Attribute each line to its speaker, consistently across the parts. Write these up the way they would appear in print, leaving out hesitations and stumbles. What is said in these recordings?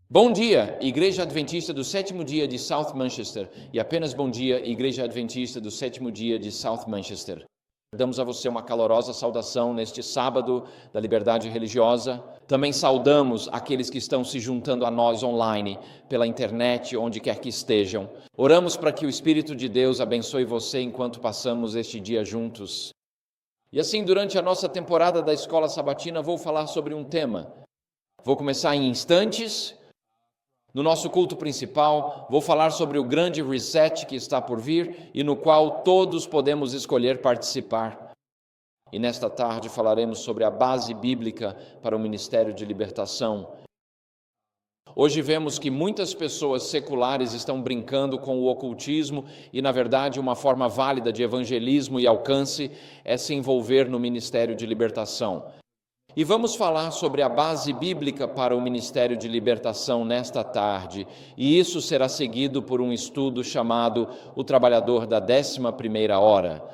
Speaker 1: Bom dia, Igreja Adventista do Sétimo Dia de South Manchester, e apenas bom dia, Igreja Adventista do Sétimo Dia de South Manchester. Damos a você uma calorosa saudação neste sábado da liberdade religiosa. Também saudamos aqueles que estão se juntando a nós online, pela internet, onde quer que estejam. Oramos para que o Espírito de Deus abençoe você enquanto passamos este dia juntos. E assim, durante a nossa temporada da Escola Sabatina, vou falar sobre um tema. Vou começar em instantes. No nosso culto principal, vou falar sobre o grande reset que está por vir e no qual todos podemos escolher participar. E nesta tarde falaremos sobre a base bíblica para o ministério de libertação. Hoje vemos que muitas pessoas seculares estão brincando com o ocultismo e, na verdade, uma forma válida de evangelismo e alcance é se envolver no ministério de libertação. E vamos falar sobre a base bíblica para o ministério de libertação nesta tarde, e isso será seguido por um estudo chamado O Trabalhador da 11ª Hora.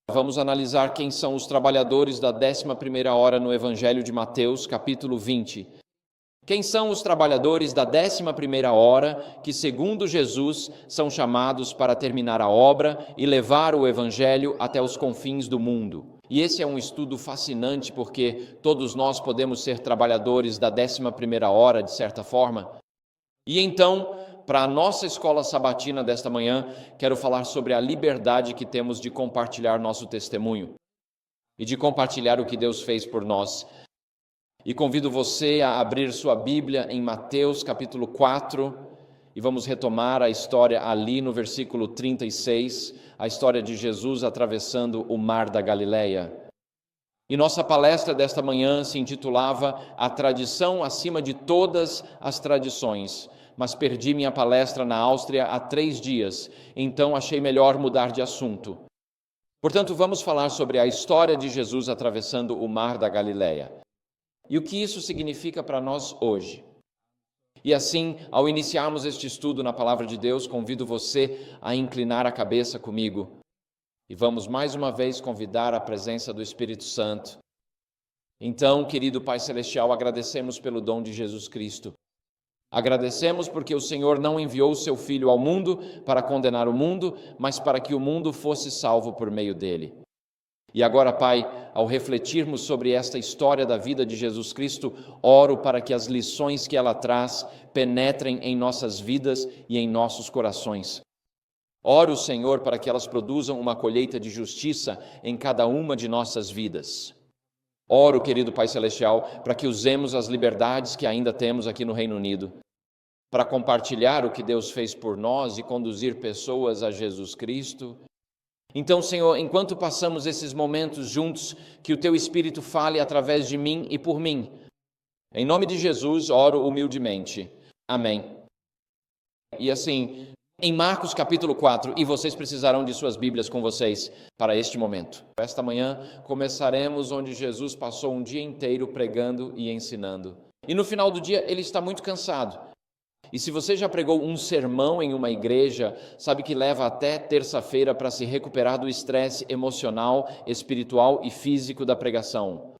Speaker 1: Vamos analisar quem são os trabalhadores da 11ª hora no Evangelho de Mateus, capítulo 20. Quem são os trabalhadores da 11ª hora que, segundo Jesus, são chamados para terminar a obra e levar o Evangelho até os confins do mundo? E esse é um estudo fascinante porque todos nós podemos ser trabalhadores da 11ª hora, de certa forma. E então, para a nossa escola sabatina desta manhã, quero falar sobre a liberdade que temos de compartilhar nosso testemunho e de compartilhar o que Deus fez por nós. E convido você a abrir sua Bíblia em Mateus capítulo 4 e vamos retomar a história ali no versículo 36, a história de Jesus atravessando o mar da Galileia. E nossa palestra desta manhã se intitulava A Tradição acima de todas as tradições, mas perdi minha palestra na Áustria há 3 dias, então achei melhor mudar de assunto. Portanto, vamos falar sobre a história de Jesus atravessando o mar da Galileia. E o que isso significa para nós hoje? E assim, ao iniciarmos este estudo na Palavra de Deus, convido você a inclinar a cabeça comigo. E vamos mais uma vez convidar a presença do Espírito Santo. Então, querido Pai Celestial, agradecemos pelo dom de Jesus Cristo. Agradecemos porque o Senhor não enviou o seu Filho ao mundo para condenar o mundo, mas para que o mundo fosse salvo por meio dele. E agora, Pai, ao refletirmos sobre esta história da vida de Jesus Cristo, oro para que as lições que ela traz penetrem em nossas vidas e em nossos corações. Oro, Senhor, para que elas produzam uma colheita de justiça em cada uma de nossas vidas. Oro, querido Pai Celestial, para que usemos as liberdades que ainda temos aqui no Reino Unido, para compartilhar o que Deus fez por nós e conduzir pessoas a Jesus Cristo. Então, Senhor, enquanto passamos esses momentos juntos, que o Teu Espírito fale através de mim e por mim. Em nome de Jesus, oro humildemente. Amém. E assim, em Marcos capítulo 4, e vocês precisarão de suas Bíblias com vocês para este momento. Esta manhã começaremos onde Jesus passou um dia inteiro pregando e ensinando. E no final do dia ele está muito cansado. E se você já pregou um sermão em uma igreja, sabe que leva até terça-feira para se recuperar do estresse emocional, espiritual e físico da pregação.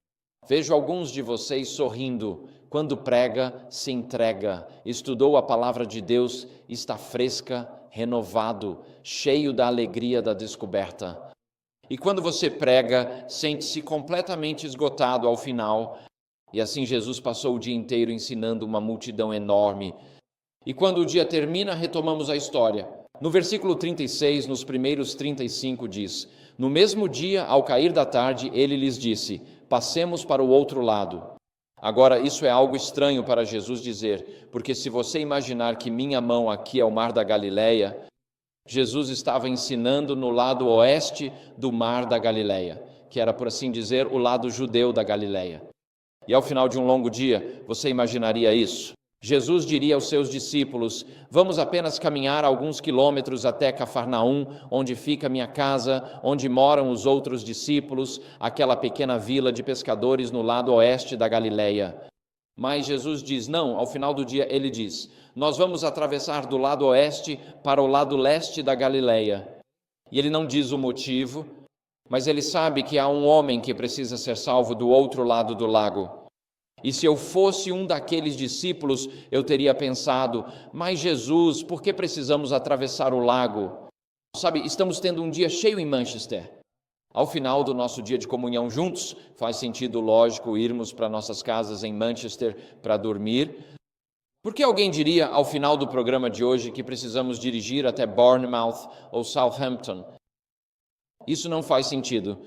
Speaker 1: Vejo alguns de vocês sorrindo. Quando prega, se entrega. Estudou a palavra de Deus, está fresca, renovado, cheio da alegria da descoberta. E quando você prega, sente-se completamente esgotado ao final. E assim Jesus passou o dia inteiro ensinando uma multidão enorme. E quando o dia termina, retomamos a história. No versículo 36, nos primeiros 35, diz: No mesmo dia, ao cair da tarde, ele lhes disse: Passemos para o outro lado. Agora, isso é algo estranho para Jesus dizer, porque se você imaginar que minha mão aqui é o mar da Galileia, Jesus estava ensinando no lado oeste do mar da Galileia, que era, por assim dizer, o lado judeu da Galileia. E ao final de um longo dia, você imaginaria isso? Jesus diria aos seus discípulos: Vamos apenas caminhar alguns quilômetros até Cafarnaum, onde fica minha casa, onde moram os outros discípulos, aquela pequena vila de pescadores no lado oeste da Galileia. Mas Jesus diz não, ao final do dia ele diz: Nós vamos atravessar do lado oeste para o lado leste da Galileia. E ele não diz o motivo, mas ele sabe que há um homem que precisa ser salvo do outro lado do lago. E se eu fosse um daqueles discípulos, eu teria pensado: mas Jesus, por que precisamos atravessar o lago? Sabe, estamos tendo um dia cheio em Manchester. Ao final do nosso dia de comunhão juntos, faz sentido, lógico, irmos para nossas casas em Manchester para dormir. Por que alguém diria ao final do programa de hoje que precisamos dirigir até Bournemouth ou Southampton? Isso não faz sentido.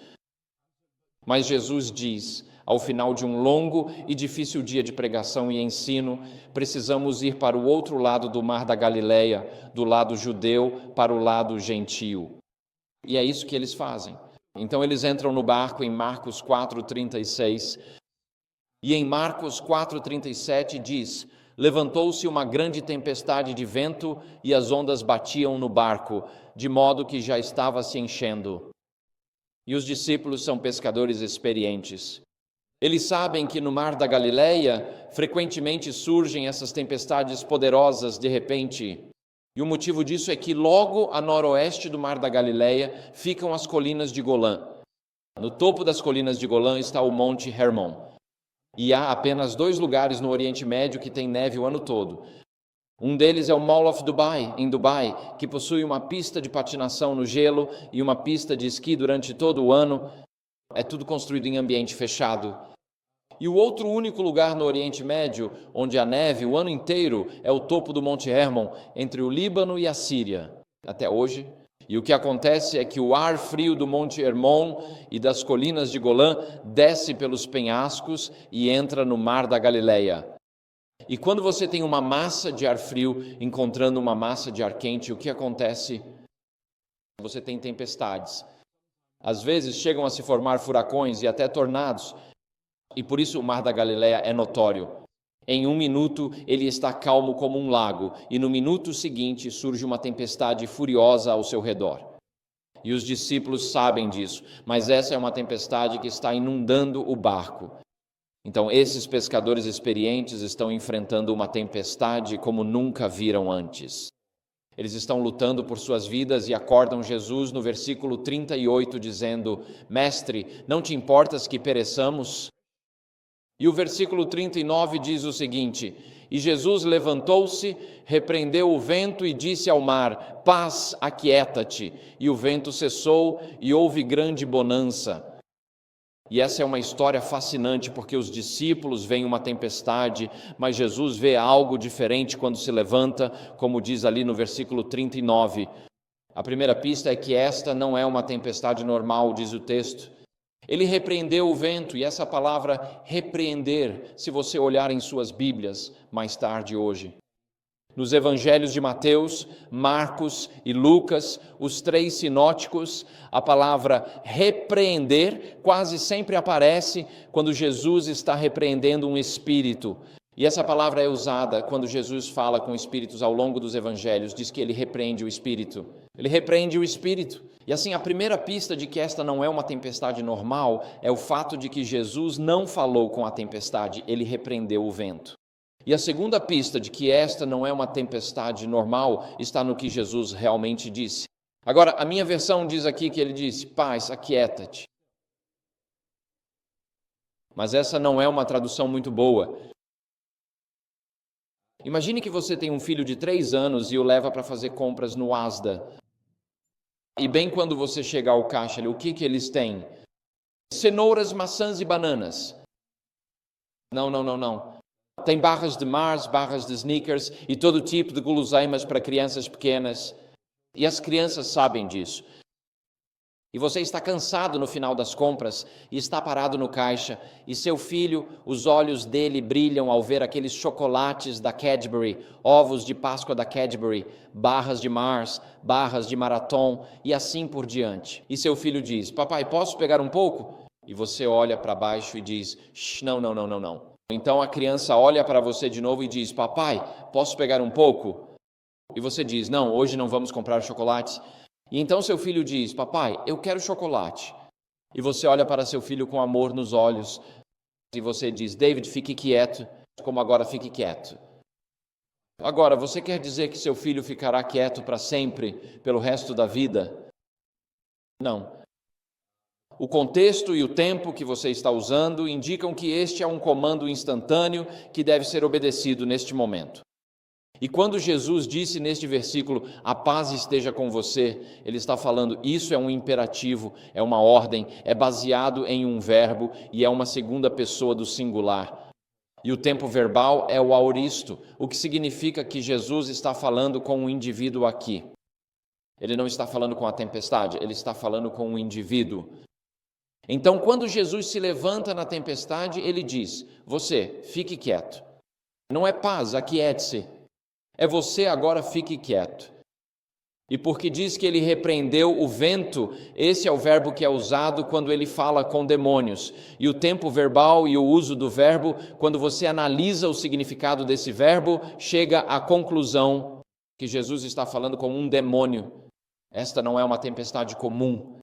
Speaker 1: Mas Jesus diz: ao final de um longo e difícil dia de pregação e ensino, precisamos ir para o outro lado do Mar da Galileia, do lado judeu para o lado gentio. E é isso que eles fazem. Então eles entram no barco em Marcos 4:36. E em Marcos 4:37 diz: levantou-se uma grande tempestade de vento e as ondas batiam no barco, de modo que já estava se enchendo. E os discípulos são pescadores experientes. Eles sabem que no Mar da Galileia frequentemente surgem essas tempestades poderosas de repente. E o motivo disso é que logo a noroeste do Mar da Galileia ficam as colinas de Golã. No topo das colinas de Golã está o Monte Hermon. E há apenas 2 lugares no Oriente Médio que tem neve o ano todo. Um deles é o Mall of Dubai, em Dubai, que possui uma pista de patinação no gelo e uma pista de esqui durante todo o ano. É tudo construído em ambiente fechado. E o outro único lugar no Oriente Médio onde há neve o ano inteiro é o topo do Monte Hermon, entre o Líbano e a Síria, até hoje. E o que acontece é que o ar frio do Monte Hermon e das colinas de Golã desce pelos penhascos e entra no Mar da Galileia. E quando você tem uma massa de ar frio encontrando uma massa de ar quente, o que acontece? Você tem tempestades. Às vezes chegam a se formar furacões e até tornados. E por isso o Mar da Galileia é notório. Em 1 minuto ele está calmo como um lago, e no minuto seguinte surge uma tempestade furiosa ao seu redor. E os discípulos sabem disso, mas essa é uma tempestade que está inundando o barco. Então esses pescadores experientes estão enfrentando uma tempestade como nunca viram antes. Eles estão lutando por suas vidas e acordam Jesus no versículo 38 dizendo: Mestre, não te importas que pereçamos? E o versículo 39 diz o seguinte: e Jesus levantou-se, repreendeu o vento e disse ao mar: paz, aquieta-te. E o vento cessou e houve grande bonança. E essa é uma história fascinante porque os discípulos veem uma tempestade, mas Jesus vê algo diferente quando se levanta, como diz ali no versículo 39. A primeira pista é que esta não é uma tempestade normal, diz o texto. Ele repreendeu o vento, e essa palavra repreender, se você olhar em suas Bíblias mais tarde hoje. Nos evangelhos de Mateus, Marcos e Lucas, os 3 sinóticos, a palavra repreender quase sempre aparece quando Jesus está repreendendo um espírito. E essa palavra é usada quando Jesus fala com espíritos ao longo dos evangelhos, diz que ele repreende o espírito. Ele repreende o espírito. E assim, a primeira pista de que esta não é uma tempestade normal é o fato de que Jesus não falou com a tempestade, ele repreendeu o vento. E a segunda pista de que esta não é uma tempestade normal está no que Jesus realmente disse. Agora, a minha versão diz aqui que ele disse: paz, aquieta-te. Mas essa não é uma tradução muito boa. Imagine que você tem um filho de 3 anos e o leva para fazer compras no Asda. E bem quando você chegar ao caixa, o que eles têm? Cenouras, maçãs e bananas. Não. Tem barras de Mars, barras de Snickers e todo tipo de guloseimas para crianças pequenas. E as crianças sabem disso. E você está cansado no final das compras e está parado no caixa e seu filho, os olhos dele brilham ao ver aqueles chocolates da Cadbury, ovos de Páscoa da Cadbury, barras de Mars, barras de Marathon e assim por diante. E seu filho diz: papai, posso pegar um pouco? E você olha para baixo e diz: não. Então a criança olha para você de novo e diz: papai, posso pegar um pouco? E você diz: não, hoje não vamos comprar chocolates. E então seu filho diz: papai, eu quero chocolate. E você olha para seu filho com amor nos olhos e você diz: David, fique quieto, como agora fique quieto. Agora, você quer dizer que seu filho ficará quieto para sempre, pelo resto da vida? Não. O contexto e o tempo que você está usando indicam que este é um comando instantâneo que deve ser obedecido neste momento. E quando Jesus disse neste versículo, a paz esteja com você, ele está falando, isso é um imperativo, é uma ordem, é baseado em um verbo e é uma segunda pessoa do singular. E o tempo verbal é o aoristo, o que significa que Jesus está falando com um indivíduo aqui. Ele não está falando com a tempestade, ele está falando com um indivíduo. Então, quando Jesus se levanta na tempestade, ele diz, você, fique quieto. Não é paz, aquiete-se. É você agora fique quieto. E porque diz que ele repreendeu o vento, esse é o verbo que é usado quando ele fala com demônios. E o tempo verbal e o uso do verbo, quando você analisa o significado desse verbo, chega à conclusão que Jesus está falando com um demônio. Esta não é uma tempestade comum.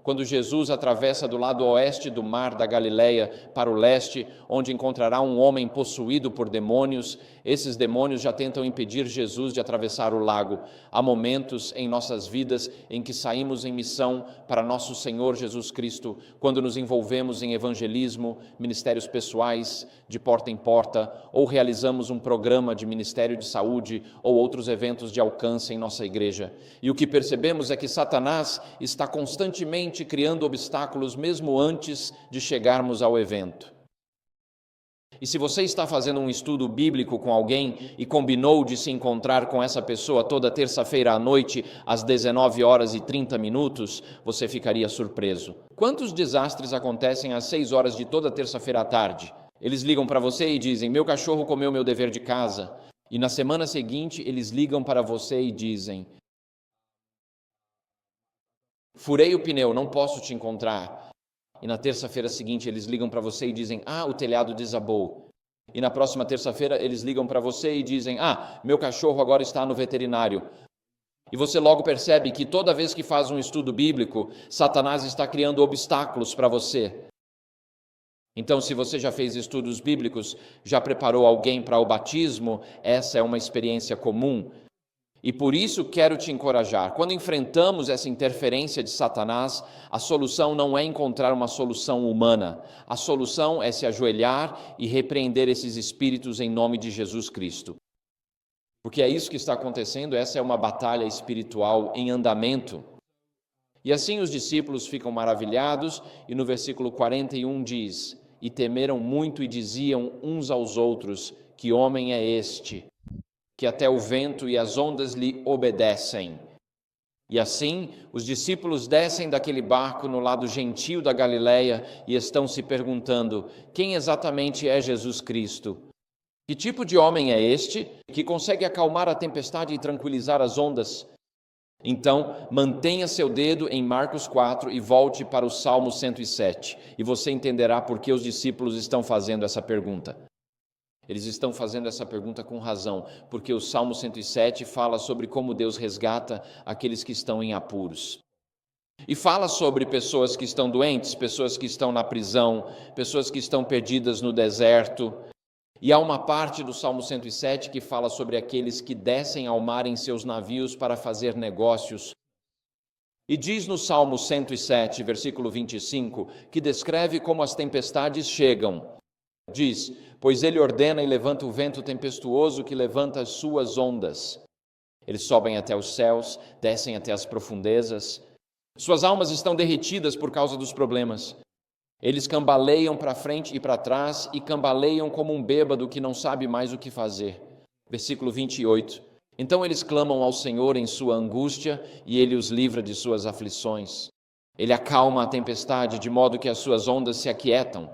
Speaker 1: Quando Jesus atravessa do lado oeste do mar da Galileia para o leste, onde encontrará um homem possuído por demônios, esses demônios já tentam impedir Jesus de atravessar o lago. Há momentos em nossas vidas em que saímos em missão para nosso Senhor Jesus Cristo, quando nos envolvemos em evangelismo, ministérios pessoais, de porta em porta, ou realizamos um programa de ministério de saúde ou outros eventos de alcance em nossa igreja. E o que percebemos é que Satanás está constantemente criando obstáculos mesmo antes de chegarmos ao evento. E se você está fazendo um estudo bíblico com alguém e combinou de se encontrar com essa pessoa toda terça-feira à noite, às 19h30, você ficaria surpreso. Quantos desastres acontecem às 6 horas de toda terça-feira à tarde? Eles ligam para você e dizem, meu cachorro comeu meu dever de casa. E na semana seguinte, eles ligam para você e dizem, furei o pneu, não posso te encontrar. E na terça-feira seguinte eles ligam para você e dizem, o telhado desabou. E na próxima terça-feira eles ligam para você e dizem, meu cachorro agora está no veterinário. E você logo percebe que toda vez que faz um estudo bíblico, Satanás está criando obstáculos para você. Então, se você já fez estudos bíblicos, já preparou alguém para o batismo, essa é uma experiência comum. E por isso quero te encorajar. Quando enfrentamos essa interferência de Satanás, a solução não é encontrar uma solução humana. A solução é se ajoelhar e repreender esses espíritos em nome de Jesus Cristo. Porque é isso que está acontecendo, essa é uma batalha espiritual em andamento. E assim os discípulos ficam maravilhados, e no versículo 41 diz, e temeram muito e diziam uns aos outros, que homem é este? Que até o vento e as ondas lhe obedecem. E assim, os discípulos descem daquele barco no lado gentio da Galileia e estão se perguntando, quem exatamente é Jesus Cristo? Que tipo de homem é este que consegue acalmar a tempestade e tranquilizar as ondas? Então, mantenha seu dedo em Marcos 4 e volte para o Salmo 107, e você entenderá por que os discípulos estão fazendo essa pergunta. Eles estão fazendo essa pergunta com razão, porque o Salmo 107 fala sobre como Deus resgata aqueles que estão em apuros. E fala sobre pessoas que estão doentes, pessoas que estão na prisão, pessoas que estão perdidas no deserto. E há uma parte do Salmo 107 que fala sobre aqueles que descem ao mar em seus navios para fazer negócios. E diz no Salmo 107, versículo 25, que descreve como as tempestades chegam. Diz, pois ele ordena e levanta o vento tempestuoso que levanta as suas ondas. Eles sobem até os céus, descem até as profundezas. Suas almas estão derretidas por causa dos problemas. Eles cambaleiam para frente e para trás e cambaleiam como um bêbado que não sabe mais o que fazer. Versículo 28. Então eles clamam ao Senhor em sua angústia e Ele os livra de suas aflições. Ele acalma a tempestade de modo que as suas ondas se aquietam.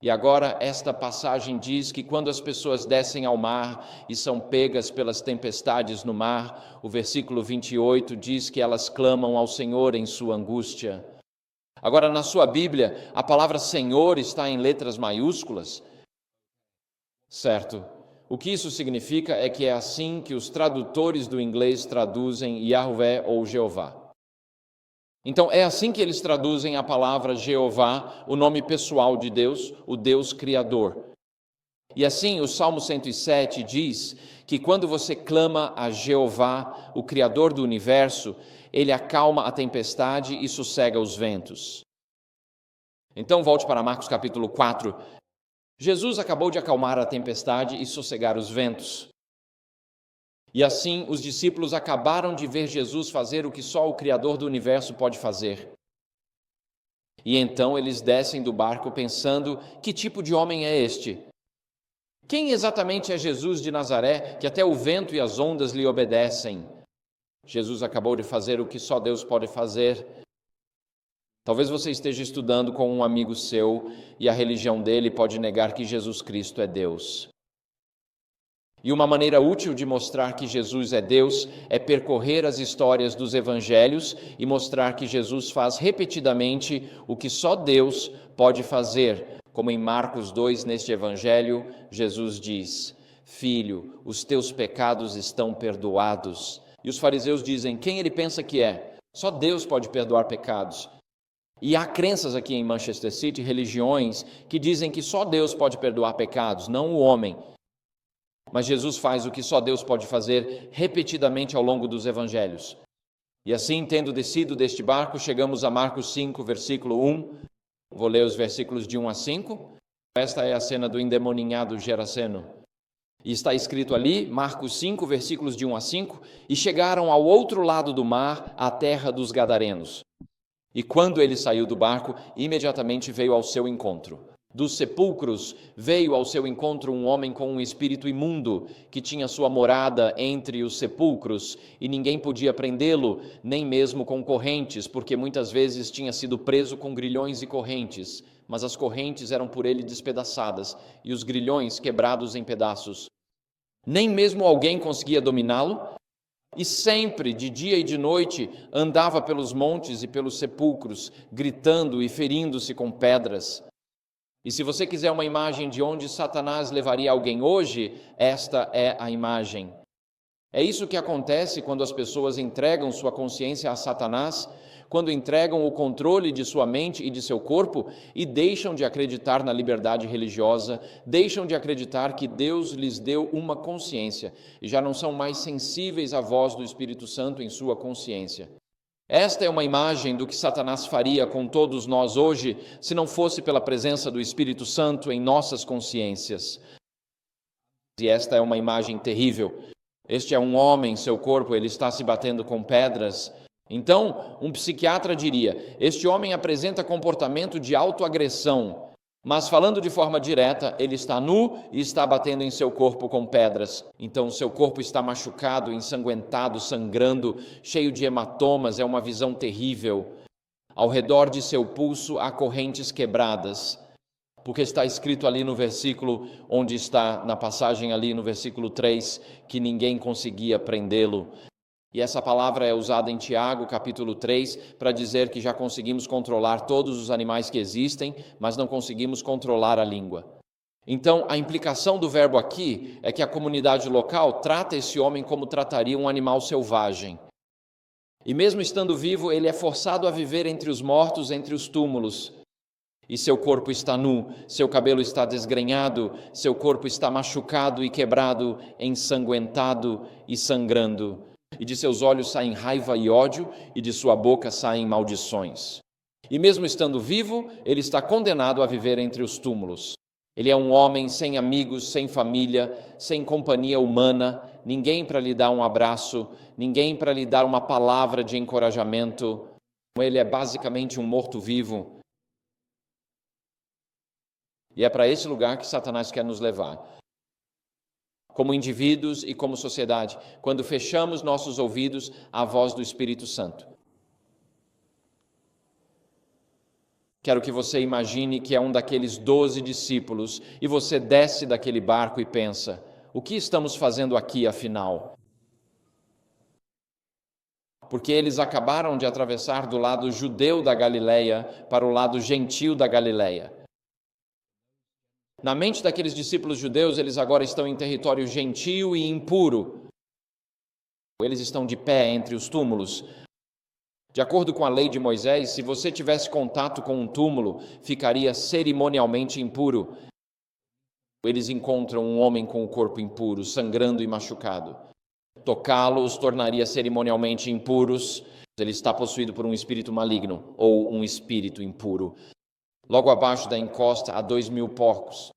Speaker 1: E agora esta passagem diz que quando as pessoas descem ao mar e são pegas pelas tempestades no mar, o versículo 28 diz que elas clamam ao Senhor em sua angústia. Agora, na sua Bíblia, a palavra Senhor está em letras maiúsculas, certo? O que isso significa é que é assim que os tradutores do inglês traduzem Yahvé ou Jeová. Então, é assim que eles traduzem a palavra Jeová, o nome pessoal de Deus, o Deus Criador. E assim, o Salmo 107 diz que quando você clama a Jeová, o Criador do universo, Ele acalma a tempestade e sossega os ventos. Então volte para Marcos capítulo 4. Jesus acabou de acalmar a tempestade e sossegar os ventos. E assim os discípulos acabaram de ver Jesus fazer o que só o Criador do universo pode fazer. E então eles descem do barco pensando: que tipo de homem é este? Quem exatamente é Jesus de Nazaré, que até o vento e as ondas lhe obedecem? Jesus acabou de fazer o que só Deus pode fazer. Talvez você esteja estudando com um amigo seu e a religião dele pode negar que Jesus Cristo é Deus. E uma maneira útil de mostrar que Jesus é Deus é percorrer as histórias dos evangelhos e mostrar que Jesus faz repetidamente o que só Deus pode fazer. Como em Marcos 2, neste evangelho, Jesus diz: Filho, os teus pecados estão perdoados. E os fariseus dizem: quem ele pensa que é? Só Deus pode perdoar pecados. E há crenças aqui em Manchester City, religiões, que dizem que só Deus pode perdoar pecados, não o homem. Mas Jesus faz o que só Deus pode fazer repetidamente ao longo dos evangelhos. E assim, tendo descido deste barco, chegamos a Marcos 5, versículo 1. Vou ler os versículos de 1 a 5. Esta é a cena do endemoninhado Geraseno. E está escrito ali, Marcos 5, versículos de 1 a 5. E chegaram ao outro lado do mar, à terra dos Gadarenos. E quando ele saiu do barco, imediatamente veio ao seu encontro. Dos sepulcros veio ao seu encontro um homem com um espírito imundo, que tinha sua morada entre os sepulcros, e ninguém podia prendê-lo, nem mesmo com correntes, porque muitas vezes tinha sido preso com grilhões e correntes, mas as correntes eram por ele despedaçadas, e os grilhões quebrados em pedaços. Nem mesmo alguém conseguia dominá-lo, e sempre, de dia e de noite, andava pelos montes e pelos sepulcros, gritando e ferindo-se com pedras. E se você quiser uma imagem de onde Satanás levaria alguém hoje, esta é a imagem. É isso que acontece quando as pessoas entregam sua consciência a Satanás, quando entregam o controle de sua mente e de seu corpo e deixam de acreditar na liberdade religiosa, deixam de acreditar que Deus lhes deu uma consciência e já não são mais sensíveis à voz do Espírito Santo em sua consciência. Esta é uma imagem do que Satanás faria com todos nós hoje, se não fosse pela presença do Espírito Santo em nossas consciências. E esta é uma imagem terrível. Este é um homem, seu corpo, ele está se batendo com pedras. Então, um psiquiatra diria: este homem apresenta comportamento de autoagressão, mas falando de forma direta, ele está nu e está batendo em seu corpo com pedras. Então, seu corpo está machucado, ensanguentado, sangrando, cheio de hematomas, é uma visão terrível. Ao redor de seu pulso há correntes quebradas, porque está escrito ali no versículo, onde está na passagem ali no versículo 3, que ninguém conseguia prendê-lo. E essa palavra é usada em Tiago, capítulo 3, para dizer que já conseguimos controlar todos os animais que existem, mas não conseguimos controlar a língua. Então, a implicação do verbo aqui é que a comunidade local trata esse homem como trataria um animal selvagem. E mesmo estando vivo, ele é forçado a viver entre os mortos, entre os túmulos. E seu corpo está nu, seu cabelo está desgrenhado, seu corpo está machucado e quebrado, ensanguentado e sangrando. E de seus olhos saem raiva e ódio, e de sua boca saem maldições. E mesmo estando vivo, ele está condenado a viver entre os túmulos. Ele é um homem sem amigos, sem família, sem companhia humana, ninguém para lhe dar um abraço, ninguém para lhe dar uma palavra de encorajamento. Ele é basicamente um morto-vivo. E é para esse lugar que Satanás quer nos levar. Como indivíduos e como sociedade, quando fechamos nossos ouvidos à voz do Espírito Santo. Quero que você imagine que é um daqueles 12 discípulos e você desce daquele barco e pensa: o que estamos fazendo aqui afinal? Porque eles acabaram de atravessar do lado judeu da Galileia para o lado gentil da Galileia. Na mente daqueles discípulos judeus, eles agora estão em território gentil e impuro. Eles estão de pé entre os túmulos. De acordo com a lei de Moisés, se você tivesse contato com um túmulo, ficaria cerimonialmente impuro. Eles encontram um homem com o corpo impuro, sangrando e machucado. Tocá-lo os tornaria cerimonialmente impuros. Ele está possuído por um espírito maligno ou um espírito impuro. Logo abaixo da encosta há 2.000 porcos.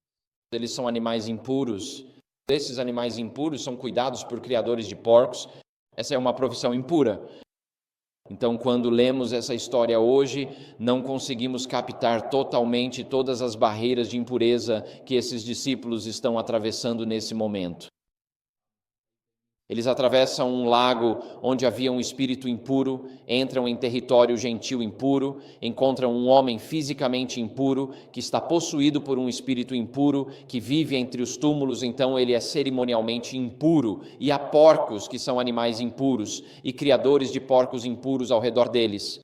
Speaker 1: Eles são animais impuros. Esses animais impuros são cuidados por criadores de porcos. Essa é uma profissão impura. Então, quando lemos essa história hoje, não conseguimos captar totalmente todas as barreiras de impureza que esses discípulos estão atravessando nesse momento. Eles atravessam um lago onde havia um espírito impuro, entram em território gentil impuro, encontram um homem fisicamente impuro, que está possuído por um espírito impuro, que vive entre os túmulos, então ele é cerimonialmente impuro. E há porcos, que são animais impuros, e criadores de porcos impuros ao redor deles.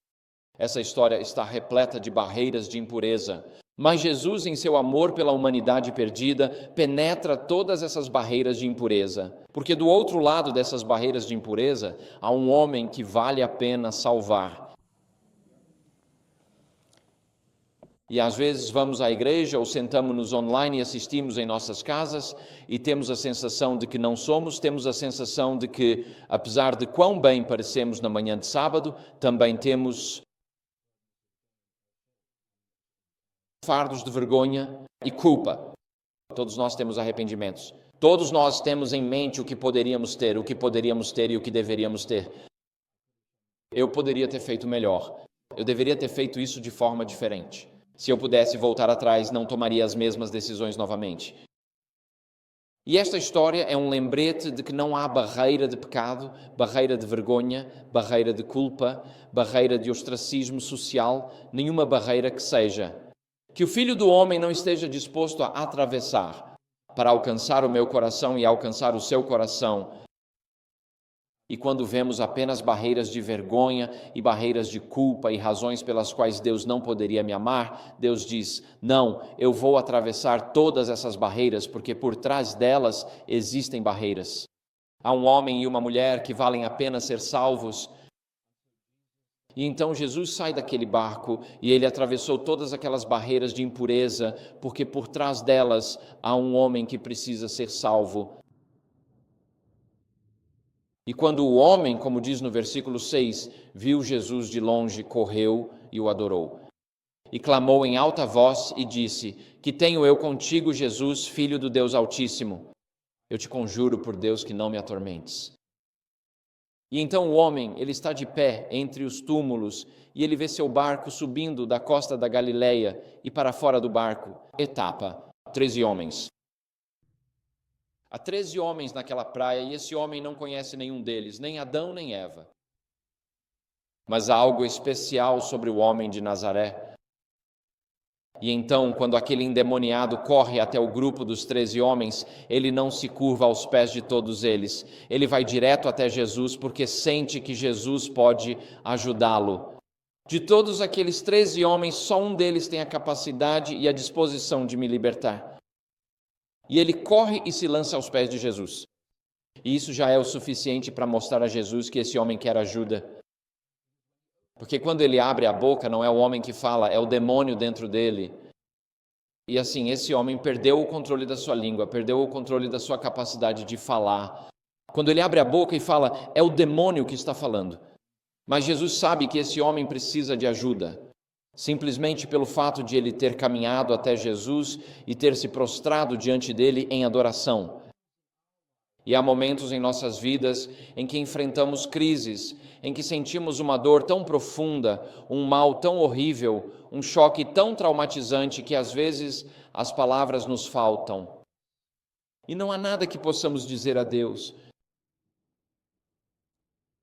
Speaker 1: Essa história está repleta de barreiras de impureza. Mas Jesus, em seu amor pela humanidade perdida, penetra todas essas barreiras de impureza. Porque do outro lado dessas barreiras de impureza, há um homem que vale a pena salvar. E às vezes vamos à igreja ou sentamos-nos online e assistimos em nossas casas e temos a sensação de que não somos, temos a sensação de que, apesar de quão bem parecemos na manhã de sábado, também temos fardos de vergonha e culpa. Todos nós temos arrependimentos. Todos nós temos em mente o que poderíamos ter e o que deveríamos ter. Eu poderia ter feito melhor. Eu deveria ter feito isso de forma diferente. Se eu pudesse voltar atrás, não tomaria as mesmas decisões novamente. E esta história é um lembrete de que não há barreira de pecado, barreira de vergonha, barreira de culpa, barreira de ostracismo social, nenhuma barreira que seja que o Filho do Homem não esteja disposto a atravessar para alcançar o meu coração e alcançar o seu coração. E quando vemos apenas barreiras de vergonha e barreiras de culpa e razões pelas quais Deus não poderia me amar, Deus diz, não, eu vou atravessar todas essas barreiras, porque por trás delas existem barreiras. Há um homem e uma mulher que valem a pena ser salvos. E então Jesus sai daquele barco e ele atravessou todas aquelas barreiras de impureza, porque por trás delas há um homem que precisa ser salvo. E quando o homem, como diz no versículo 6, viu Jesus de longe, correu e o adorou. E clamou em alta voz e disse, que tenho eu contigo, Jesus, Filho do Deus Altíssimo? Eu te conjuro por Deus que não me atormentes. E então o homem, ele está de pé entre os túmulos e ele vê seu barco subindo da costa da Galileia e para fora do barco, etapa, 13 homens. Há 13 homens naquela praia e esse homem não conhece nenhum deles, nem Adão nem Eva. Mas há algo especial sobre o homem de Nazaré. E então, quando aquele endemoniado corre até o grupo dos 13 homens, ele não se curva aos pés de todos eles. Ele vai direto até Jesus porque sente que Jesus pode ajudá-lo. De todos aqueles 13 homens, só um deles tem a capacidade e a disposição de me libertar. E ele corre e se lança aos pés de Jesus. E isso já é o suficiente para mostrar a Jesus que esse homem quer ajuda. Porque quando ele abre a boca, não é o homem que fala, é o demônio dentro dele. E assim, esse homem perdeu o controle da sua língua, perdeu o controle da sua capacidade de falar. Quando ele abre a boca e fala, é o demônio que está falando. Mas Jesus sabe que esse homem precisa de ajuda. Simplesmente pelo fato de ele ter caminhado até Jesus e ter se prostrado diante dele em adoração. E há momentos em nossas vidas em que enfrentamos crises, em que sentimos uma dor tão profunda, um mal tão horrível, um choque tão traumatizante que às vezes as palavras nos faltam. E não há nada que possamos dizer a Deus.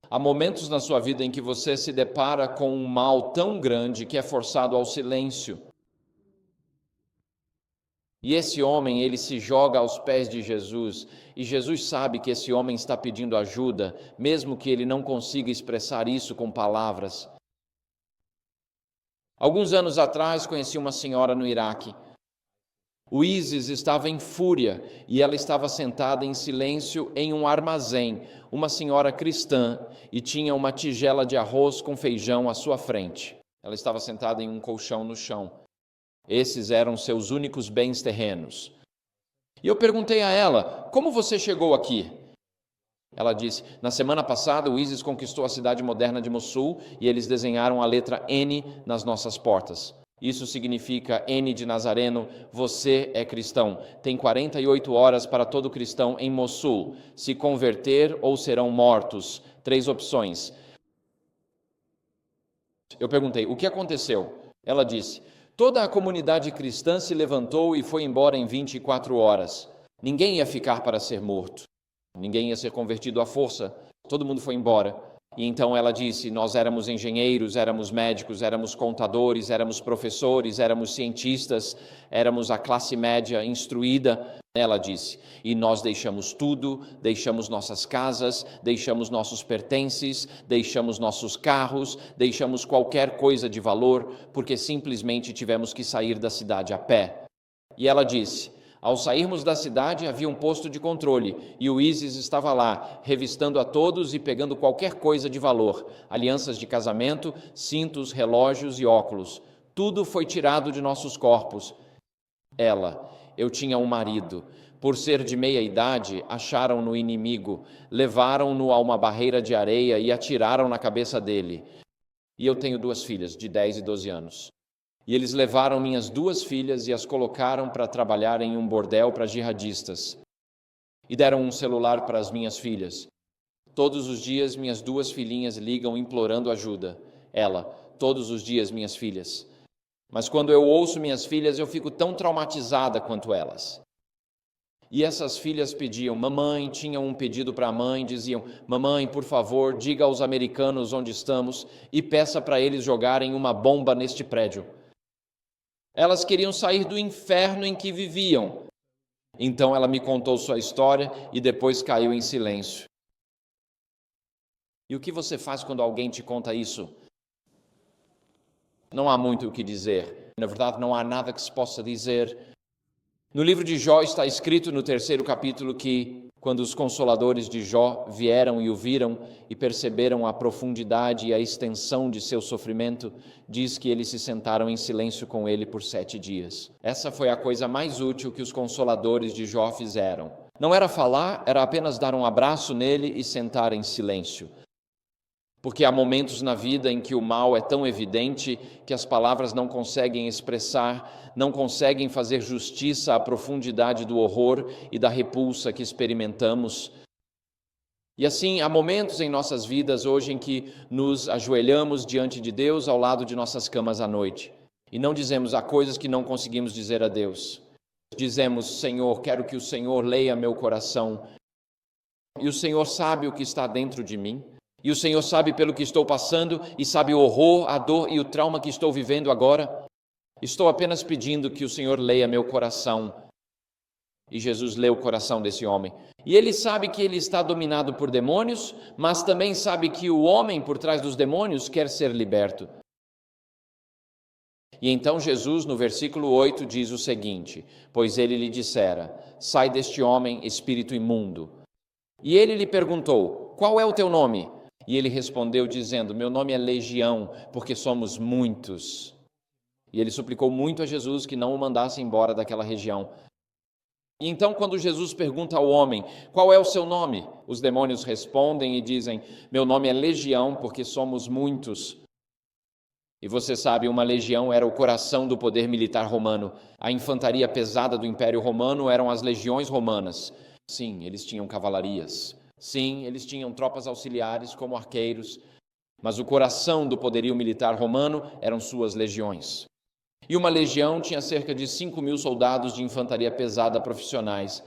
Speaker 1: Há momentos na sua vida em que você se depara com um mal tão grande que é forçado ao silêncio. E esse homem, ele se joga aos pés de Jesus, e Jesus sabe que esse homem está pedindo ajuda, mesmo que ele não consiga expressar isso com palavras. Alguns anos atrás, conheci uma senhora no Iraque. O ISIS estava em fúria, e ela estava sentada em silêncio em um armazém, uma senhora cristã, e tinha uma tigela de arroz com feijão à sua frente. Ela estava sentada em um colchão no chão. Esses eram seus únicos bens terrenos. E eu perguntei a ela, como você chegou aqui? Ela disse, na semana passada o ISIS conquistou a cidade moderna de Mossul e eles desenharam a letra N nas nossas portas. Isso significa, N de Nazareno, você é cristão. Tem 48 horas para todo cristão em Mossul, se converter ou serão mortos. 3 opções. Eu perguntei, o que aconteceu? Ela disse, toda a comunidade cristã se levantou e foi embora em 24 horas. Ninguém ia ficar para ser morto. Ninguém ia ser convertido à força. Todo mundo foi embora. E então ela disse, nós éramos engenheiros, éramos médicos, éramos contadores, éramos professores, éramos cientistas, éramos a classe média instruída. Ela disse, e nós deixamos tudo, deixamos nossas casas, deixamos nossos pertences, deixamos nossos carros, deixamos qualquer coisa de valor, porque simplesmente tivemos que sair da cidade a pé. E ela disse, ao sairmos da cidade havia um posto de controle e o ISIS estava lá, revistando a todos e pegando qualquer coisa de valor, alianças de casamento, cintos, relógios e óculos. Tudo foi tirado de nossos corpos. Ela, eu tinha um marido. Por ser de meia idade, acharam-no inimigo, levaram-no a uma barreira de areia e atiraram na cabeça dele. E eu tenho 2 filhas, de 10 e 12 anos. E eles levaram minhas 2 filhas e as colocaram para trabalhar em um bordel para jihadistas. E deram um celular para as minhas filhas. Todos os dias minhas 2 filhinhas ligam implorando ajuda. Ela, todos os dias minhas filhas. Mas quando eu ouço minhas filhas, eu fico tão traumatizada quanto elas. E essas filhas pediam, mamãe, tinham um pedido para a mãe, diziam, mamãe, por favor, diga aos americanos onde estamos e peça para eles jogarem uma bomba neste prédio. Elas queriam sair do inferno em que viviam. Então ela me contou sua história e depois caiu em silêncio. E o que você faz quando alguém te conta isso? Não há muito o que dizer. Na verdade, não há nada que se possa dizer. No livro de Jó está escrito no 3º capítulo que, quando os consoladores de Jó vieram e o viram e perceberam a profundidade e a extensão de seu sofrimento, diz que eles se sentaram em silêncio com ele por 7 dias. Essa foi a coisa mais útil que os consoladores de Jó fizeram. Não era falar, era apenas dar um abraço nele e sentar em silêncio. Porque há momentos na vida em que o mal é tão evidente que as palavras não conseguem expressar, não conseguem fazer justiça à profundidade do horror e da repulsa que experimentamos. E assim, há momentos em nossas vidas hoje em que nos ajoelhamos diante de Deus ao lado de nossas camas à noite e não dizemos há coisas que não conseguimos dizer a Deus. Dizemos, Senhor, quero que o Senhor leia meu coração. E o Senhor sabe o que está dentro de mim. E o Senhor sabe pelo que estou passando e sabe o horror, a dor e o trauma que estou vivendo agora. Estou apenas pedindo que o Senhor leia meu coração. E Jesus lê o coração desse homem. E ele sabe que ele está dominado por demônios, mas também sabe que o homem por trás dos demônios quer ser liberto. E então Jesus, no versículo 8, diz o seguinte, pois ele lhe dissera, sai deste homem, espírito imundo. E ele lhe perguntou, qual é o teu nome? E ele respondeu dizendo, meu nome é Legião, porque somos muitos. E ele suplicou muito a Jesus que não o mandasse embora daquela região. E então, quando Jesus pergunta ao homem, qual é o seu nome? Os demônios respondem e dizem, meu nome é Legião, porque somos muitos. E você sabe, uma legião era o coração do poder militar romano. A infantaria pesada do Império Romano eram as legiões romanas. Sim, eles tinham cavalarias. Sim, eles tinham tropas auxiliares como arqueiros, mas o coração do poderio militar romano eram suas legiões. E uma legião tinha cerca de 5.000 soldados de infantaria pesada profissionais,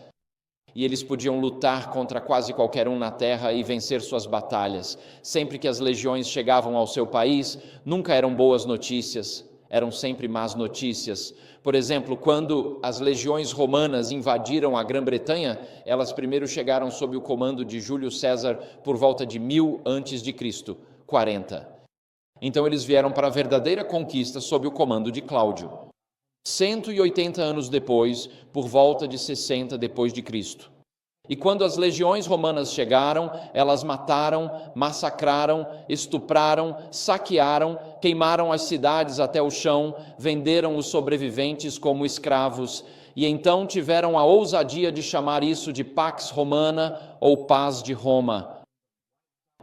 Speaker 1: e eles podiam lutar contra quase qualquer um na terra e vencer suas batalhas. Sempre que as legiões chegavam ao seu país, nunca eram boas notícias, eram sempre más notícias. Por exemplo, quando as legiões romanas invadiram a Grã-Bretanha, elas primeiro chegaram sob o comando de Júlio César por volta de 1000 a.C., 40. Então eles vieram para a verdadeira conquista sob o comando de Cláudio. 180 anos depois, por volta de 60 depois de Cristo. E quando as legiões romanas chegaram, elas mataram, massacraram, estupraram, saquearam, queimaram as cidades até o chão, venderam os sobreviventes como escravos, e então tiveram a ousadia de chamar isso de Pax Romana ou Paz de Roma.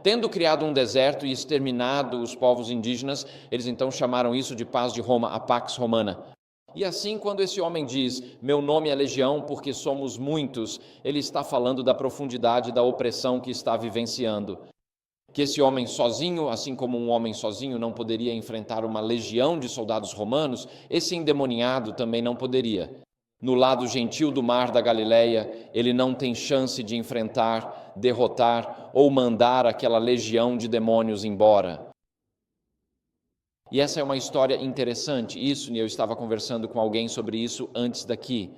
Speaker 1: Tendo criado um deserto e exterminado os povos indígenas, eles então chamaram isso de paz de Roma, a Pax Romana. E assim, quando esse homem diz, meu nome é Legião porque somos muitos, ele está falando da profundidade da opressão que está vivenciando. Que esse homem sozinho, assim como um homem sozinho não poderia enfrentar uma legião de soldados romanos, esse endemoniado também não poderia. No lado gentil do mar da Galileia, ele não tem chance de enfrentar, derrotar ou mandar aquela legião de demônios embora. E essa é uma história interessante, e eu estava conversando com alguém sobre isso antes daqui.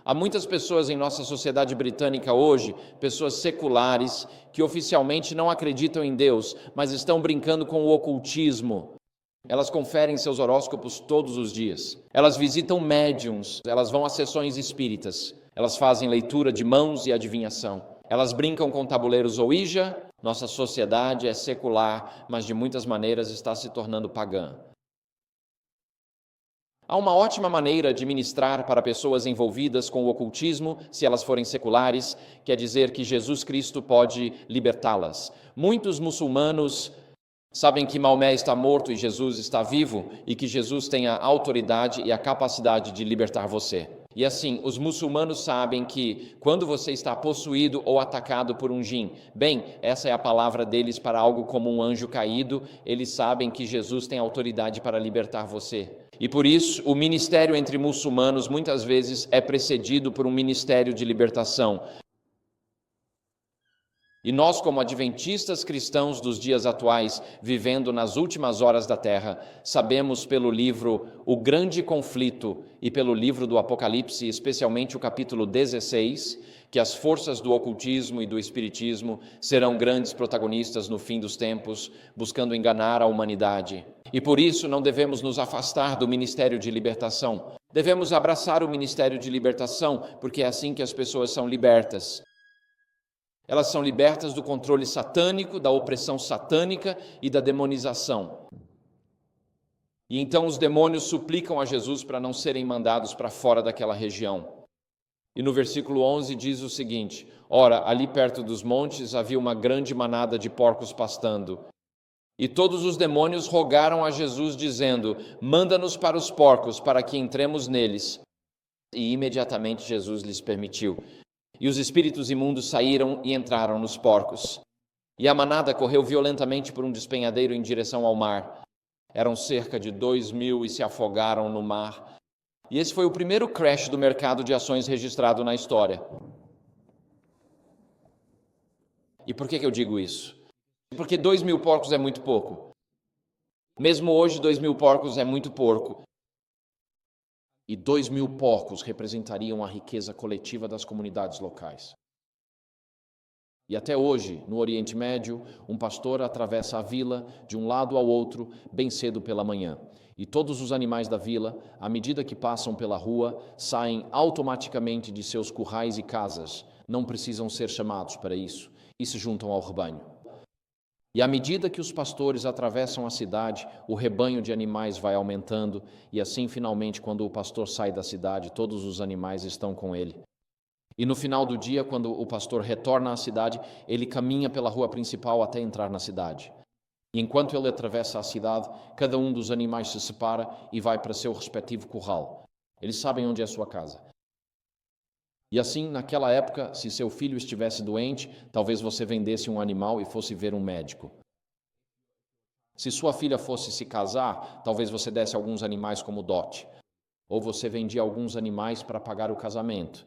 Speaker 1: Há muitas pessoas em nossa sociedade britânica hoje, pessoas seculares, que oficialmente não acreditam em Deus, mas estão brincando com o ocultismo. Elas conferem seus horóscopos todos os dias. Elas visitam médiums, elas vão a sessões espíritas. Elas fazem leitura de mãos e adivinhação. Elas brincam com tabuleiros Ouija. Nossa sociedade é secular, mas de muitas maneiras está se tornando pagã. Há uma ótima maneira de ministrar para pessoas envolvidas com o ocultismo, se elas forem seculares, quer dizer que Jesus Cristo pode libertá-las. Muitos muçulmanos sabem que Maomé está morto e Jesus está vivo e que Jesus tem a autoridade e a capacidade de libertar você. E assim, os muçulmanos sabem que quando você está possuído ou atacado por um jin, bem, essa é a palavra deles para algo como um anjo caído, eles sabem que Jesus tem autoridade para libertar você. E por isso, o ministério entre muçulmanos muitas vezes é precedido por um ministério de libertação. E nós, como adventistas cristãos dos dias atuais, vivendo nas últimas horas da terra, sabemos pelo livro O Grande Conflito e pelo livro do Apocalipse, especialmente o capítulo 16, que as forças do ocultismo e do espiritismo serão grandes protagonistas no fim dos tempos, buscando enganar a humanidade. E por isso não devemos nos afastar do ministério de libertação. Devemos abraçar o ministério de libertação, porque é assim que as pessoas são libertas. Elas são libertas do controle satânico, da opressão satânica e da demonização. E então os demônios suplicam a Jesus para não serem mandados para fora daquela região. E no versículo 11 diz o seguinte: ora, ali perto dos montes havia uma grande manada de porcos pastando. E todos os demônios rogaram a Jesus, dizendo: manda-nos para os porcos, para que entremos neles. E imediatamente Jesus lhes permitiu. E os espíritos imundos saíram e entraram nos porcos. E a manada correu violentamente por um despenhadeiro em direção ao mar. Eram cerca de 2.000 e se afogaram no mar. E esse foi o primeiro crash do mercado de ações registrado na história. E por que eu digo isso? Porque 2.000 porcos é muito pouco. Mesmo hoje, 2.000 porcos é muito pouco. E 2.000 porcos representariam a riqueza coletiva das comunidades locais. E até hoje, no Oriente Médio, um pastor atravessa a vila de um lado ao outro bem cedo pela manhã. E todos os animais da vila, à medida que passam pela rua, saem automaticamente de seus currais e casas. Não precisam ser chamados para isso. E se juntam ao rebanho. E à medida que os pastores atravessam a cidade, o rebanho de animais vai aumentando, e assim, finalmente, quando o pastor sai da cidade, todos os animais estão com ele. E no final do dia, quando o pastor retorna à cidade, ele caminha pela rua principal até entrar na cidade. E enquanto ele atravessa a cidade, cada um dos animais se separa e vai para seu respectivo curral. Eles sabem onde é a sua casa. E assim, naquela época, se seu filho estivesse doente, talvez você vendesse um animal e fosse ver um médico. Se sua filha fosse se casar, talvez você desse alguns animais como dote. Ou você vendia alguns animais para pagar o casamento.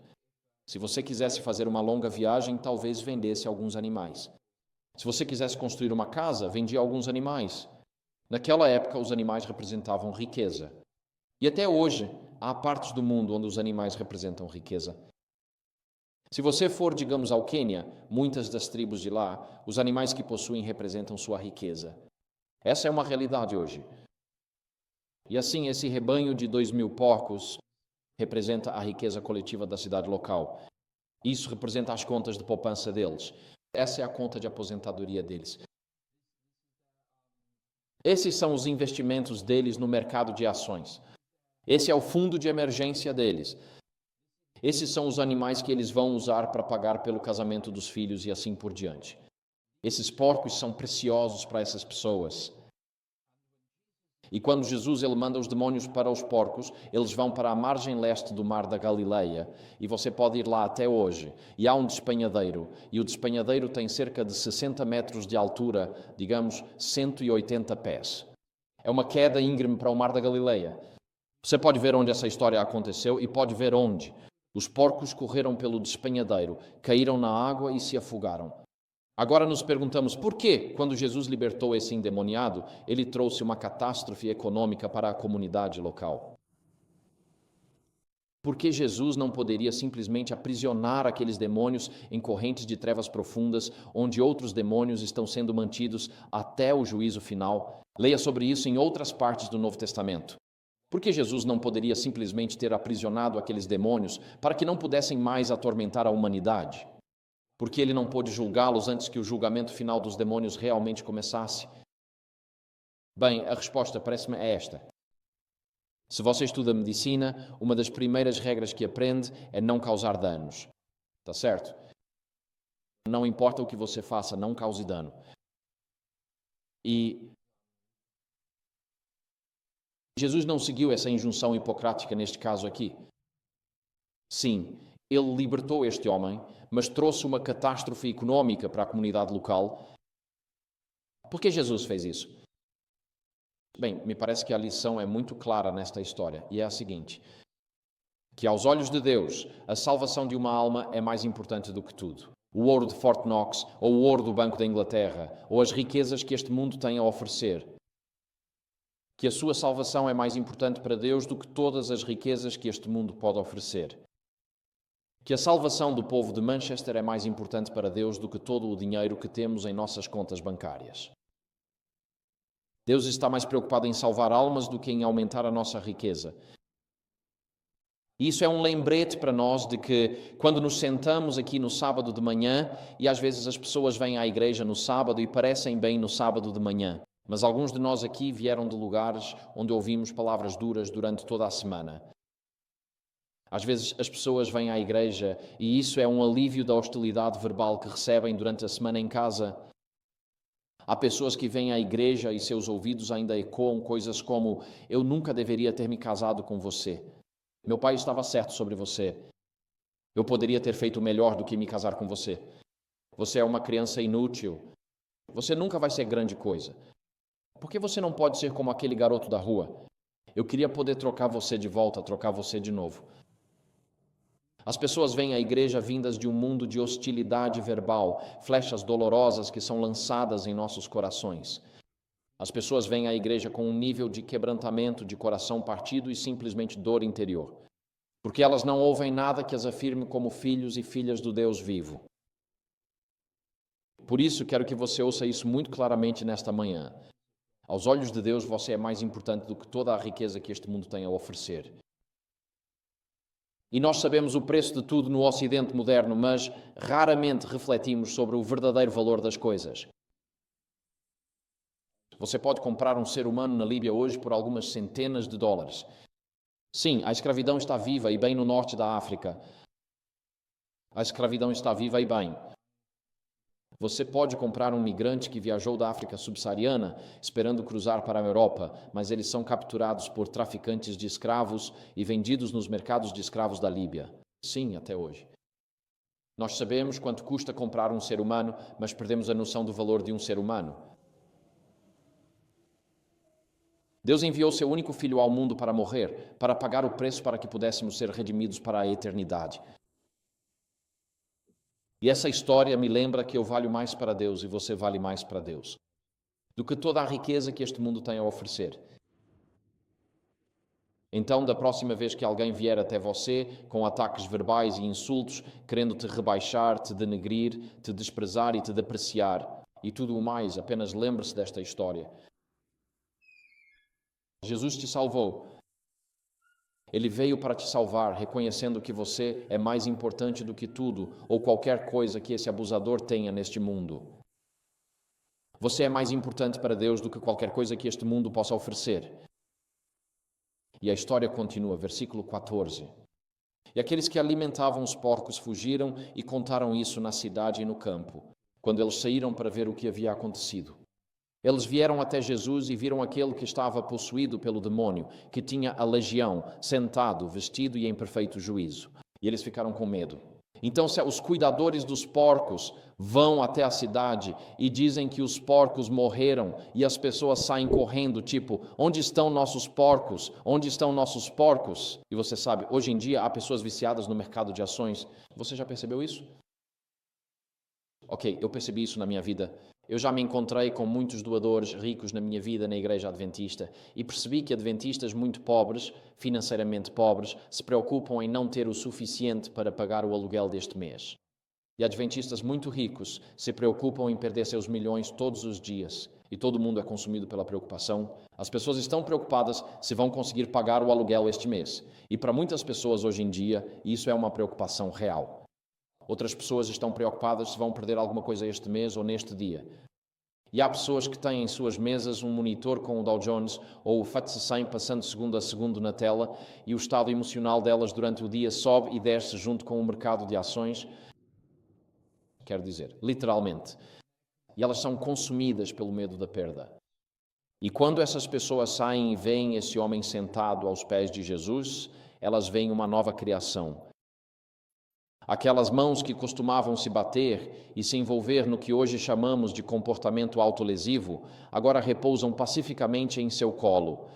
Speaker 1: Se você quisesse fazer uma longa viagem, talvez vendesse alguns animais. Se você quisesse construir uma casa, vendia alguns animais. Naquela época, os animais representavam riqueza. E até hoje, há partes do mundo onde os animais representam riqueza. Se você for, digamos, ao Quênia, muitas das tribos de lá, os animais que possuem representam sua riqueza. Essa é uma realidade hoje. E assim, esse rebanho de 2.000 porcos representa a riqueza coletiva da cidade local. Isso representa as contas de poupança deles. Essa é a conta de aposentadoria deles. Esses são os investimentos deles no mercado de ações. Esse é o fundo de emergência deles. Esses são os animais que eles vão usar para pagar pelo casamento dos filhos e assim por diante. Esses porcos são preciosos para essas pessoas. E quando Jesus ele manda os demônios para os porcos, eles vão para a margem leste do mar da Galileia, e você pode ir lá até hoje. E há um despenhadeiro, e o despenhadeiro tem cerca de 60 metros de altura, digamos 180 pés. É uma queda íngreme para o mar da Galileia. Você pode ver onde essa história aconteceu e pode ver onde. Os porcos correram pelo despenhadeiro, caíram na água e se afogaram. Agora nos perguntamos por que, quando Jesus libertou esse endemoniado, ele trouxe uma catástrofe econômica para a comunidade local? Por que Jesus não poderia simplesmente aprisionar aqueles demônios em correntes de trevas profundas, onde outros demônios estão sendo mantidos até o juízo final? Leia sobre isso em outras partes do Novo Testamento. Por que Jesus não poderia simplesmente ter aprisionado aqueles demônios para que não pudessem mais atormentar a humanidade? Porque ele não pôde julgá-los antes que o julgamento final dos demônios realmente começasse? Bem, a resposta parece-me é esta. Se você estuda medicina, uma das primeiras regras que aprende é não causar danos. Está certo? Não importa o que você faça, não cause dano. E Jesus não seguiu essa injunção hipocrática neste caso aqui. Sim, ele libertou este homem, mas trouxe uma catástrofe econômica para a comunidade local. Por que Jesus fez isso? Bem, me parece que a lição é muito clara nesta história, e é a seguinte: que aos olhos de Deus, a salvação de uma alma é mais importante do que tudo. O ouro de Fort Knox, ou o ouro do Banco da Inglaterra, ou as riquezas que este mundo tem a oferecer. Que a sua salvação é mais importante para Deus do que todas as riquezas que este mundo pode oferecer. Que a salvação do povo de Manchester é mais importante para Deus do que todo o dinheiro que temos em nossas contas bancárias. Deus está mais preocupado em salvar almas do que em aumentar a nossa riqueza. E isso é um lembrete para nós de que quando nos sentamos aqui no sábado de manhã, e às vezes as pessoas vêm à igreja no sábado e parecem bem no sábado de manhã, mas alguns de nós aqui vieram de lugares onde ouvimos palavras duras durante toda a semana. Às vezes as pessoas vêm à igreja e isso é um alívio da hostilidade verbal que recebem durante a semana em casa. Há pessoas que vêm à igreja e seus ouvidos ainda ecoam coisas como: eu nunca deveria ter me casado com você. Meu pai estava certo sobre você. Eu poderia ter feito melhor do que me casar com você. Você é uma criança inútil. Você nunca vai ser grande coisa. Por que você não pode ser como aquele garoto da rua? Eu queria poder trocar você de volta, trocar você de novo. As pessoas vêm à igreja vindas de um mundo de hostilidade verbal, flechas dolorosas que são lançadas em nossos corações. As pessoas vêm à igreja com um nível de quebrantamento, de coração partido e simplesmente dor interior, porque elas não ouvem nada que as afirme como filhos e filhas do Deus vivo. Por isso, quero que você ouça isso muito claramente nesta manhã. Aos olhos de Deus, você é mais importante do que toda a riqueza que este mundo tem a oferecer. E nós sabemos o preço de tudo no Ocidente moderno, mas raramente refletimos sobre o verdadeiro valor das coisas. Você pode comprar um ser humano na Líbia hoje por algumas centenas de dólares. Sim, a escravidão está viva e bem no norte da África. A escravidão está viva e bem. Você pode comprar um migrante que viajou da África subsaariana esperando cruzar para a Europa, mas eles são capturados por traficantes de escravos e vendidos nos mercados de escravos da Líbia. Sim, até hoje. Nós sabemos quanto custa comprar um ser humano, mas perdemos a noção do valor de um ser humano. Deus enviou seu único filho ao mundo para morrer, para pagar o preço para que pudéssemos ser redimidos para a eternidade. E essa história me lembra que eu valho mais para Deus e você vale mais para Deus do que toda a riqueza que este mundo tem a oferecer. Então, da próxima vez que alguém vier até você com ataques verbais e insultos, querendo te rebaixar, te denegrir, te desprezar e te depreciar, e tudo o mais, apenas lembre-se desta história. Jesus te salvou. Ele veio para te salvar, reconhecendo que você é mais importante do que tudo ou qualquer coisa que esse abusador tenha neste mundo. Você é mais importante para Deus do que qualquer coisa que este mundo possa oferecer. E a história continua, versículo 14. E aqueles que alimentavam os porcos fugiram e contaram isso na cidade e no campo. quando eles saíram para ver o que havia acontecido. Eles vieram até Jesus e viram aquele que estava possuído pelo demônio, que tinha a legião, sentado, vestido e em perfeito juízo. E eles ficaram com medo. Então os cuidadores dos porcos vão até a cidade e dizem que os porcos morreram e as pessoas saem correndo, tipo, onde estão nossos porcos? Onde estão nossos porcos? E você sabe, hoje em dia há pessoas viciadas no mercado de ações. Você já percebeu isso? Ok, eu percebi isso na minha vida. Eu já me encontrei com muitos doadores ricos na minha vida na Igreja Adventista e percebi que adventistas muito pobres, financeiramente pobres, se preocupam em não ter o suficiente para pagar o aluguel deste mês. E adventistas muito ricos se preocupam em perder seus milhões todos os dias. E todo mundo é consumido pela preocupação. As pessoas estão preocupadas se vão conseguir pagar o aluguel este mês. E para muitas pessoas hoje em dia, isso é uma preocupação real. Outras pessoas estão preocupadas se vão perder alguma coisa este mês ou neste dia. E há pessoas que têm em suas mesas um monitor com o Dow Jones ou o FTSE 100 passando segundo a segundo na tela e o estado emocional delas durante o dia sobe e desce junto com o mercado de ações. Quero dizer, literalmente. E elas são consumidas pelo medo da perda. E quando essas pessoas saem e veem esse homem sentado aos pés de Jesus, elas veem uma nova criação. Aquelas mãos que costumavam se bater e se envolver no que hoje chamamos de comportamento autolesivo, agora repousam pacificamente em seu colo.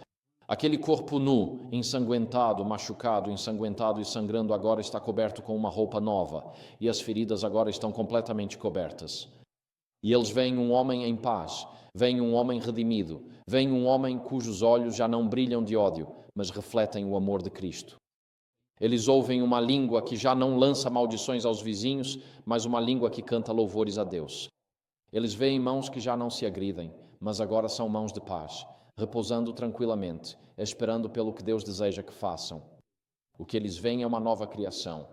Speaker 1: Aquele corpo nu, ensanguentado, machucado, ensanguentado e sangrando agora está coberto com uma roupa nova, e as feridas agora estão completamente cobertas. E eles veem um homem em paz, veem um homem redimido, veem um homem cujos olhos já não brilham de ódio, mas refletem o amor de Cristo. Eles ouvem uma língua que já não lança maldições aos vizinhos, mas uma língua que canta louvores a Deus. Eles veem mãos que já não se agridem, mas agora são mãos de paz, repousando tranquilamente, esperando pelo que Deus deseja que façam. O que eles veem é uma nova criação.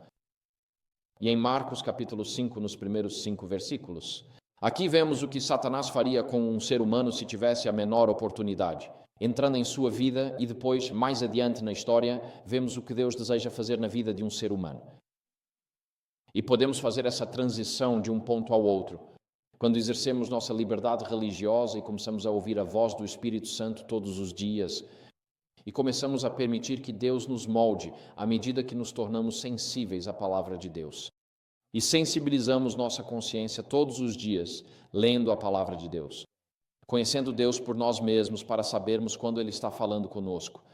Speaker 1: E em Marcos capítulo 5, nos primeiros 5 versículos, aqui vemos o que Satanás faria com um ser humano se tivesse a menor oportunidade. Entrando em sua vida e depois, mais adiante na história, vemos o que Deus deseja fazer na vida de um ser humano. E podemos fazer essa transição de um ponto ao outro. Quando exercemos nossa liberdade religiosa e começamos a ouvir a voz do Espírito Santo todos os dias e começamos a permitir que Deus nos molde à medida que nos tornamos sensíveis à palavra de Deus. E sensibilizamos nossa consciência todos os dias, lendo a palavra de Deus. Conhecendo Deus por nós mesmos para sabermos quando Ele está falando conosco.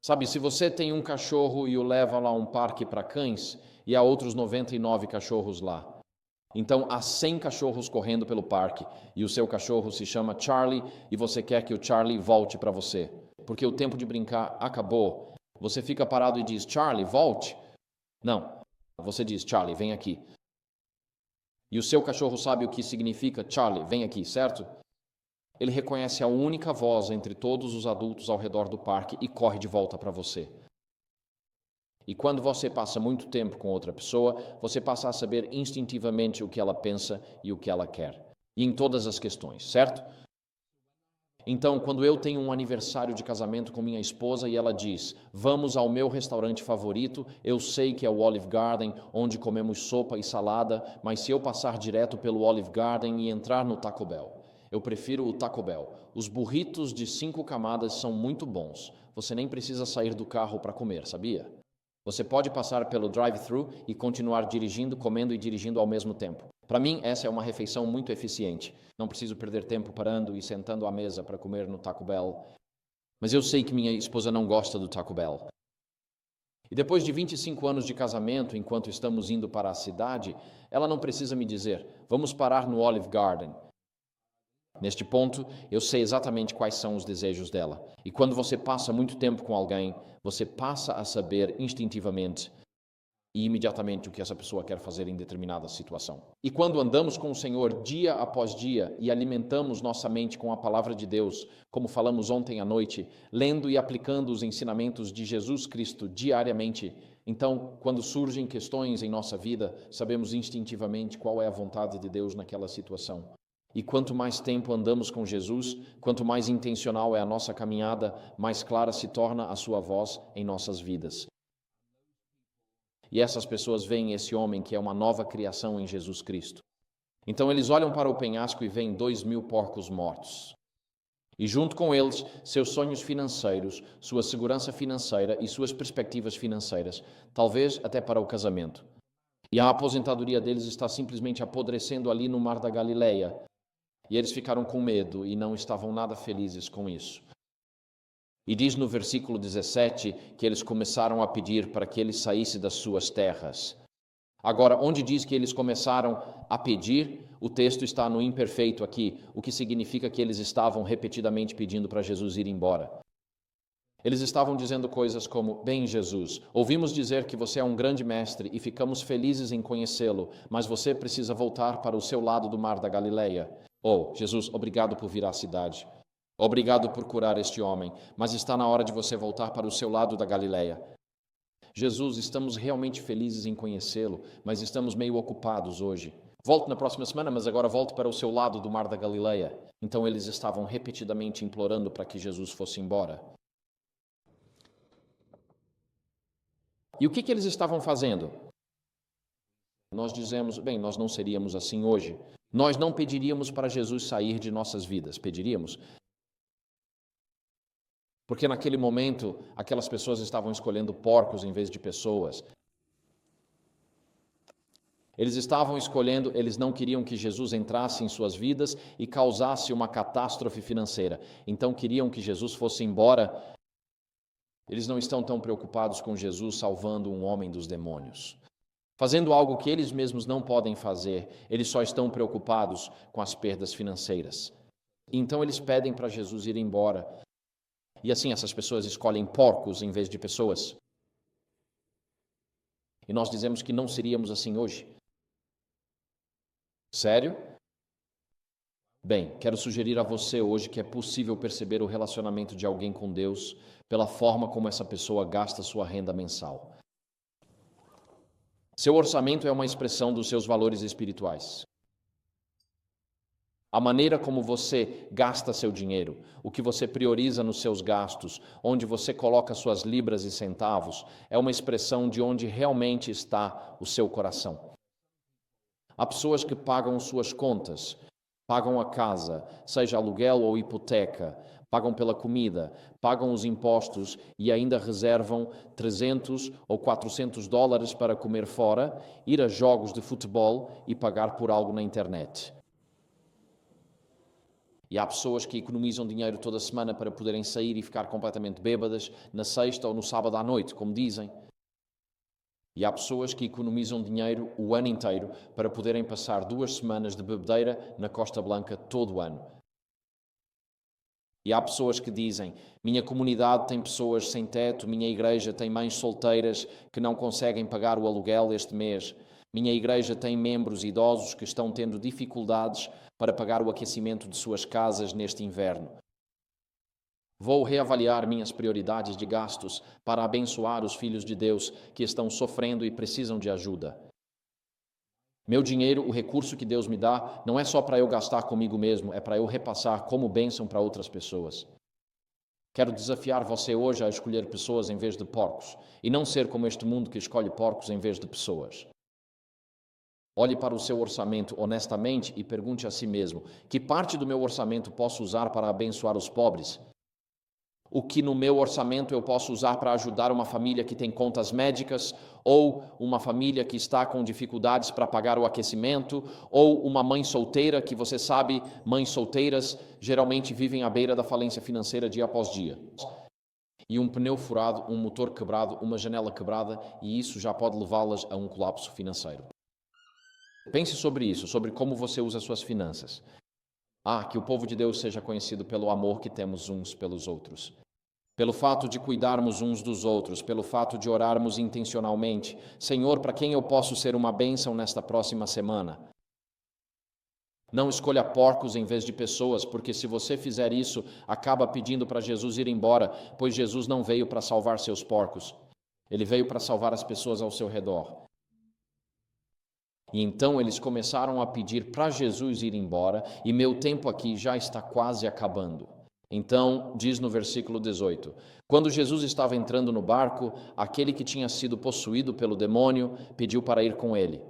Speaker 1: Sabe, se você tem um cachorro e o leva lá a um parque para cães e há outros 99 cachorros lá, então há 100 cachorros correndo pelo parque e o seu cachorro se chama Charlie e você quer que o Charlie volte para você, porque o tempo de brincar acabou. Você fica parado e diz, Charlie, volte. Não, você diz, Charlie, vem aqui. E o seu cachorro sabe o que significa Charlie, vem aqui, certo? Ele reconhece a única voz entre todos os adultos ao redor do parque e corre de volta para você. E quando você passa muito tempo com outra pessoa, você passa a saber instintivamente o que ela pensa e o que ela quer. E em todas as questões, certo? Então, quando eu tenho um aniversário de casamento com minha esposa e ela diz, vamos ao meu restaurante favorito, eu sei que é o Olive Garden, onde comemos sopa e salada, mas se eu passar direto pelo Olive Garden e entrar no Taco Bell, eu prefiro o Taco Bell. Os burritos de 5 camadas são muito bons. Você nem precisa sair do carro para comer, sabia? Você pode passar pelo drive-thru e continuar dirigindo, comendo e dirigindo ao mesmo tempo. Para mim, essa é uma refeição muito eficiente. Não preciso perder tempo parando e sentando à mesa para comer no Taco Bell. Mas eu sei que minha esposa não gosta do Taco Bell. E depois de 25 anos de casamento, enquanto estamos indo para a cidade, ela não precisa me dizer, vamos parar no Olive Garden. Neste ponto, eu sei exatamente quais são os desejos dela. E quando você passa muito tempo com alguém, você passa a saber instintivamente e imediatamente o que essa pessoa quer fazer em determinada situação. E quando andamos com o Senhor dia após dia e alimentamos nossa mente com a palavra de Deus, como falamos ontem à noite, lendo e aplicando os ensinamentos de Jesus Cristo diariamente, então, quando surgem questões em nossa vida, sabemos instintivamente qual é a vontade de Deus naquela situação. E quanto mais tempo andamos com Jesus, quanto mais intencional é a nossa caminhada, mais clara se torna a sua voz em nossas vidas. E essas pessoas veem esse homem que é uma nova criação em Jesus Cristo. Então eles olham para o penhasco e veem 2.000 porcos mortos. E junto com eles, seus sonhos financeiros, sua segurança financeira e suas perspectivas financeiras, talvez até para o casamento. E a aposentadoria deles está simplesmente apodrecendo ali no mar da Galileia. E eles ficaram com medo e não estavam nada felizes com isso. E diz no versículo 17 que eles começaram a pedir para que ele saísse das suas terras. Agora, onde diz que eles começaram a pedir, o texto está no imperfeito aqui, o que significa que eles estavam repetidamente pedindo para Jesus ir embora. Eles estavam dizendo coisas como: bem, Jesus, ouvimos dizer que você é um grande mestre e ficamos felizes em conhecê-lo, mas você precisa voltar para o seu lado do mar da Galileia. Oh, Jesus, obrigado por vir à cidade. Obrigado por curar este homem, mas está na hora de você voltar para o seu lado da Galileia. Jesus, estamos realmente felizes em conhecê-lo, mas estamos meio ocupados hoje. Volte na próxima semana, mas agora volte para o seu lado do mar da Galileia. Então eles estavam repetidamente implorando para que Jesus fosse embora. E o que eles estavam fazendo? Nós dizemos, bem, nós não seríamos assim hoje. Nós não pediríamos para Jesus sair de nossas vidas, pediríamos? Porque naquele momento, aquelas pessoas estavam escolhendo porcos em vez de pessoas. Eles estavam escolhendo, eles não queriam que Jesus entrasse em suas vidas e causasse uma catástrofe financeira. Então queriam que Jesus fosse embora. Eles não estão tão preocupados com Jesus salvando um homem dos demônios. Fazendo algo que eles mesmos não podem fazer, eles só estão preocupados com as perdas financeiras. Então eles pedem para Jesus ir embora. E assim essas pessoas escolhem porcos em vez de pessoas. E nós dizemos que não seríamos assim hoje. Sério? Bem, quero sugerir a você hoje que é possível perceber o relacionamento de alguém com Deus pela forma como essa pessoa gasta sua renda mensal. Seu orçamento é uma expressão dos seus valores espirituais. A maneira como você gasta seu dinheiro, o que você prioriza nos seus gastos, onde você coloca suas libras e centavos, é uma expressão de onde realmente está o seu coração. Há pessoas que pagam suas contas, pagam a casa, seja aluguel ou hipoteca, pagam pela comida, pagam os impostos e ainda reservam 300 ou 400 dólares para comer fora, ir a jogos de futebol e pagar por algo na internet. E há pessoas que economizam dinheiro toda semana para poderem sair e ficar completamente bêbadas na sexta ou no sábado à noite, como dizem. E há pessoas que economizam dinheiro o ano inteiro para poderem passar 2 semanas de bebedeira na Costa Blanca todo o ano. E há pessoas que dizem: minha comunidade tem pessoas sem teto, minha igreja tem mães solteiras que não conseguem pagar o aluguel este mês. Minha igreja tem membros idosos que estão tendo dificuldades para pagar o aquecimento de suas casas neste inverno. Vou reavaliar minhas prioridades de gastos para abençoar os filhos de Deus que estão sofrendo e precisam de ajuda. Meu dinheiro, o recurso que Deus me dá, não é só para eu gastar comigo mesmo, é para eu repassar como bênção para outras pessoas. Quero desafiar você hoje a escolher pessoas em vez de porcos, e não ser como este mundo que escolhe porcos em vez de pessoas. Olhe para o seu orçamento honestamente e pergunte a si mesmo: que parte do meu orçamento posso usar para abençoar os pobres? O que no meu orçamento eu posso usar para ajudar uma família que tem contas médicas, ou uma família que está com dificuldades para pagar o aquecimento, ou uma mãe solteira, que você sabe, mães solteiras geralmente vivem à beira da falência financeira dia após dia. E um pneu furado, um motor quebrado, uma janela quebrada, e isso já pode levá-las a um colapso financeiro. Pense sobre isso, sobre como você usa suas finanças. Que o povo de Deus seja conhecido pelo amor que temos uns pelos outros. Pelo fato de cuidarmos uns dos outros, pelo fato de orarmos intencionalmente. Senhor, para quem eu posso ser uma bênção nesta próxima semana? Não escolha porcos em vez de pessoas, porque se você fizer isso, acaba pedindo para Jesus ir embora, pois Jesus não veio para salvar seus porcos. Ele veio para salvar as pessoas ao seu redor. E então eles começaram a pedir para Jesus ir embora, e meu tempo aqui já está quase acabando. Então, diz no versículo 18, quando Jesus estava entrando no barco, aquele que tinha sido possuído pelo demônio pediu para ir com ele.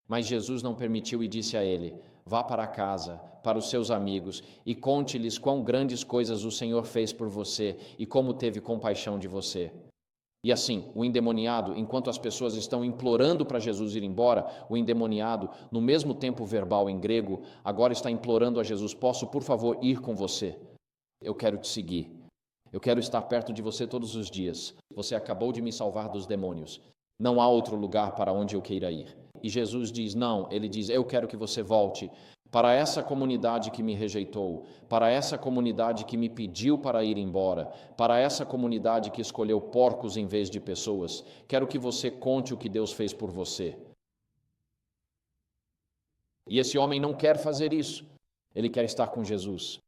Speaker 1: Mas Jesus não permitiu e disse a ele: vá para casa, para os seus amigos, e conte-lhes quão grandes coisas o Senhor fez por você e como teve compaixão de você. E assim, o endemoniado, enquanto as pessoas estão implorando para Jesus ir embora, o endemoniado, no mesmo tempo verbal em grego, agora está implorando a Jesus: posso, por favor, ir com você? Eu quero te seguir. Eu quero estar perto de você todos os dias. Você acabou de me salvar dos demônios. Não há outro lugar para onde eu queira ir. E Jesus diz: não, ele diz: eu quero que você volte para essa comunidade que me rejeitou, para essa comunidade que me pediu para ir embora, para essa comunidade que escolheu porcos em vez de pessoas. Quero que você conte o que Deus fez por você. E esse homem não quer fazer isso. Ele quer estar com Jesus.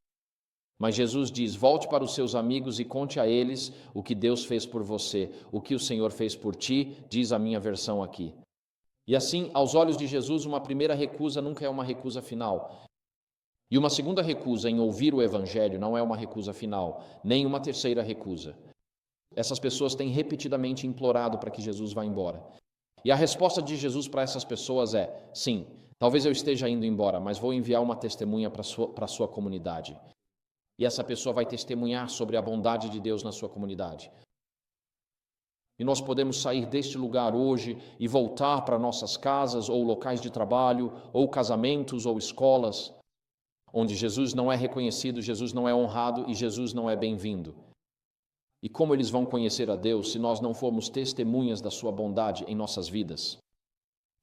Speaker 1: Mas Jesus diz: volte para os seus amigos e conte a eles o que Deus fez por você, o que o Senhor fez por ti, diz a minha versão aqui. E assim, aos olhos de Jesus, uma primeira recusa nunca é uma recusa final. E uma segunda recusa em ouvir o Evangelho não é uma recusa final, nem uma terceira recusa. Essas pessoas têm repetidamente implorado para que Jesus vá embora. E a resposta de Jesus para essas pessoas é: sim, talvez eu esteja indo embora, mas vou enviar uma testemunha para a sua comunidade. E essa pessoa vai testemunhar sobre a bondade de Deus na sua comunidade. E nós podemos sair deste lugar hoje e voltar para nossas casas, ou locais de trabalho, ou casamentos, ou escolas, onde Jesus não é reconhecido, Jesus não é honrado e Jesus não é bem-vindo. E como eles vão conhecer a Deus se nós não formos testemunhas da sua bondade em nossas vidas?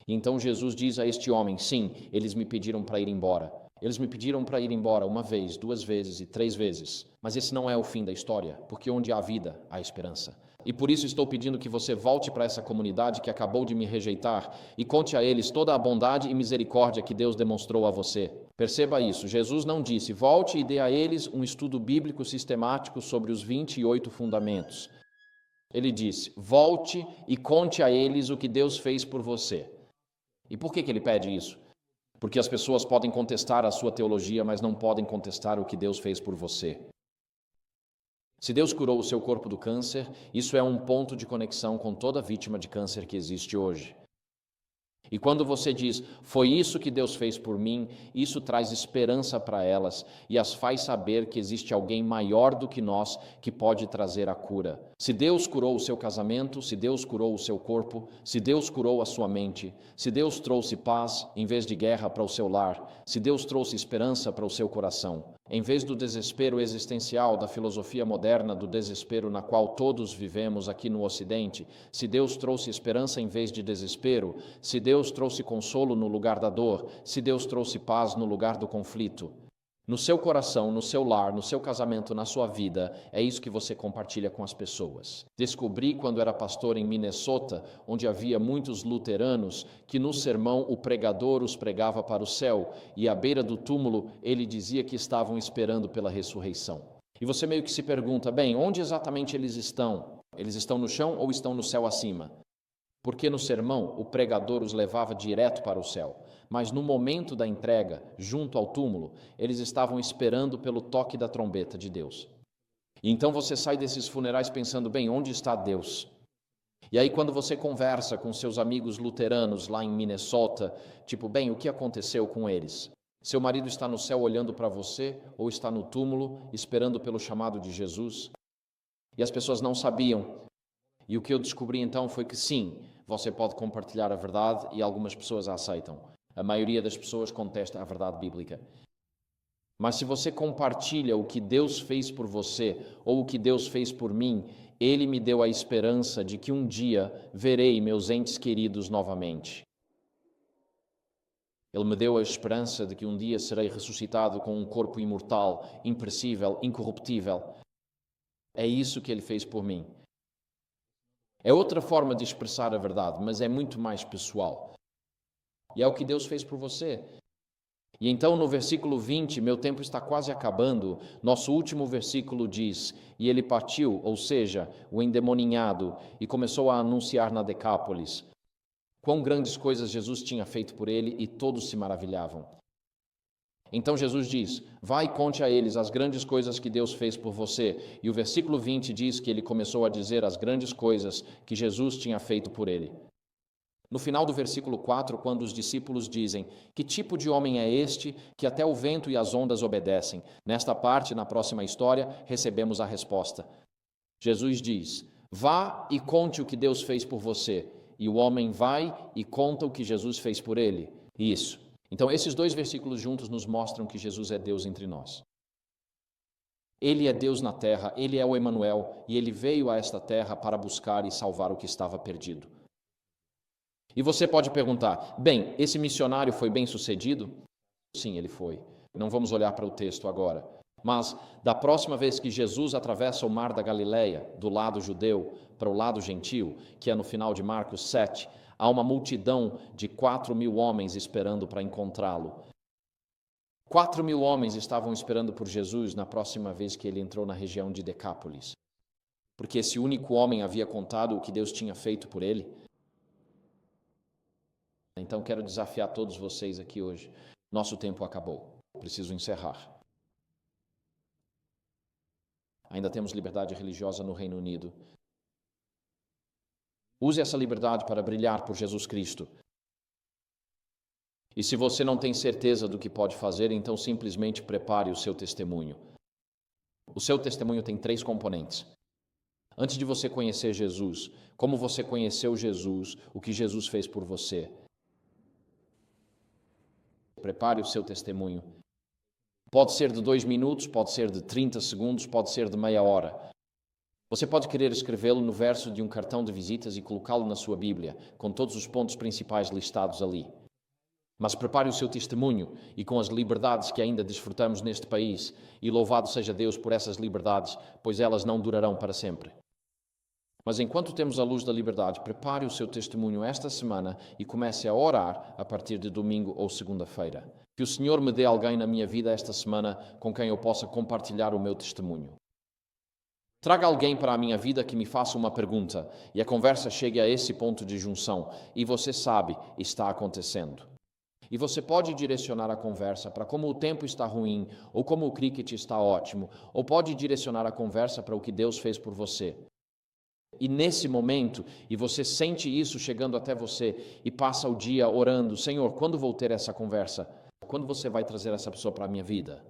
Speaker 1: E então Jesus diz a este homem: sim, eles me pediram para ir embora. Eles me pediram para ir embora uma vez, 2 vezes e 3 vezes. Mas esse não é o fim da história, porque onde há vida, há esperança. E por isso estou pedindo que você volte para essa comunidade que acabou de me rejeitar e conte a eles toda a bondade e misericórdia que Deus demonstrou a você. Perceba isso, Jesus não disse: volte e dê a eles um estudo bíblico sistemático sobre os 28 fundamentos. Ele disse: volte e conte a eles o que Deus fez por você. E por que ele pede isso? Porque as pessoas podem contestar a sua teologia, mas não podem contestar o que Deus fez por você. Se Deus curou o seu corpo do câncer, isso é um ponto de conexão com toda vítima de câncer que existe hoje. E quando você diz: foi isso que Deus fez por mim, isso traz esperança para elas e as faz saber que existe alguém maior do que nós que pode trazer a cura. Se Deus curou o seu casamento, se Deus curou o seu corpo, se Deus curou a sua mente, se Deus trouxe paz em vez de guerra para o seu lar, se Deus trouxe esperança para o seu coração, em vez do desespero existencial da filosofia moderna, do desespero na qual todos vivemos aqui no Ocidente, se Deus trouxe esperança em vez de desespero, se Deus trouxe consolo no lugar da dor, se Deus trouxe paz no lugar do conflito, no seu coração, no seu lar, no seu casamento, na sua vida, é isso que você compartilha com as pessoas. Descobri quando era pastor em Minnesota, onde havia muitos luteranos, que no sermão o pregador os pregava para o céu e à beira do túmulo ele dizia que estavam esperando pela ressurreição. E você meio que se pergunta: bem, onde exatamente eles estão? Eles estão no chão ou estão no céu acima? Porque no sermão o pregador os levava direto para o céu. Mas no momento da entrega, junto ao túmulo, eles estavam esperando pelo toque da trombeta de Deus. E então você sai desses funerais pensando: bem, onde está Deus? E aí quando você conversa com seus amigos luteranos lá em Minnesota, tipo, bem, o que aconteceu com eles? Seu marido está no céu olhando para você ou está no túmulo esperando pelo chamado de Jesus? E as pessoas não sabiam. E o que eu descobri então foi que sim, você pode compartilhar a verdade e algumas pessoas a aceitam. A maioria das pessoas contesta a verdade bíblica. Mas se você compartilha o que Deus fez por você ou o que Deus fez por mim, Ele me deu a esperança de que um dia verei meus entes queridos novamente. Ele me deu a esperança de que um dia serei ressuscitado com um corpo imortal, imperecível, incorruptível. É isso que Ele fez por mim. É outra forma de expressar a verdade, mas é muito mais pessoal. E é o que Deus fez por você. E então no versículo 20, meu tempo está quase acabando, nosso último versículo diz: e ele partiu, ou seja, o endemoninhado, e começou a anunciar na Decápolis quão grandes coisas Jesus tinha feito por ele, e todos se maravilhavam. Então Jesus diz: vai e conte a eles as grandes coisas que Deus fez por você. E o versículo 20 diz que ele começou a dizer as grandes coisas que Jesus tinha feito por ele. No final do versículo 4, quando os discípulos dizem: que tipo de homem é este que até o vento e as ondas obedecem? Nesta parte, na próxima história, recebemos a resposta. Jesus diz: vá e conte o que Deus fez por você. E o homem vai e conta o que Jesus fez por ele. Isso. Então, esses dois versículos juntos nos mostram que Jesus é Deus entre nós. Ele é Deus na terra, Ele é o Emanuel, e Ele veio a esta terra para buscar e salvar o que estava perdido. E você pode perguntar, bem, esse missionário foi bem sucedido? Sim, ele foi. Não vamos olhar para o texto agora. Mas, da próxima vez que Jesus atravessa o mar da Galileia, do lado judeu para o lado gentil, que é no final de Marcos 7, há uma multidão de 4.000 homens esperando para encontrá-lo. 4.000 homens estavam esperando por Jesus na próxima vez que ele entrou na região de Decápolis. Porque esse único homem havia contado o que Deus tinha feito por ele. Então quero desafiar todos vocês aqui hoje. Nosso tempo acabou. Preciso encerrar. Ainda temos liberdade religiosa no Reino Unido. Use essa liberdade para brilhar por Jesus Cristo. E se você não tem certeza do que pode fazer, então simplesmente prepare o seu testemunho. O seu testemunho tem 3 componentes. Antes de você conhecer Jesus, como você conheceu Jesus, o que Jesus fez por você. Prepare o seu testemunho. Pode ser de 2 minutos, pode ser de 30 segundos, pode ser de meia hora. Você pode querer escrevê-lo no verso de um cartão de visitas e colocá-lo na sua Bíblia, com todos os pontos principais listados ali. Mas prepare o seu testemunho e com as liberdades que ainda desfrutamos neste país, e louvado seja Deus por essas liberdades, pois elas não durarão para sempre. Mas enquanto temos a luz da liberdade, prepare o seu testemunho esta semana e comece a orar a partir de domingo ou segunda-feira. Que o Senhor me dê alguém na minha vida esta semana com quem eu possa compartilhar o meu testemunho. Traga alguém para a minha vida que me faça uma pergunta e a conversa chegue a esse ponto de junção e você sabe, está acontecendo. E você pode direcionar a conversa para como o tempo está ruim ou como o cricket está ótimo, ou pode direcionar a conversa para o que Deus fez por você. E nesse momento, e você sente isso chegando até você e passa o dia orando, Senhor, quando vou ter essa conversa? Quando você vai trazer essa pessoa para a minha vida?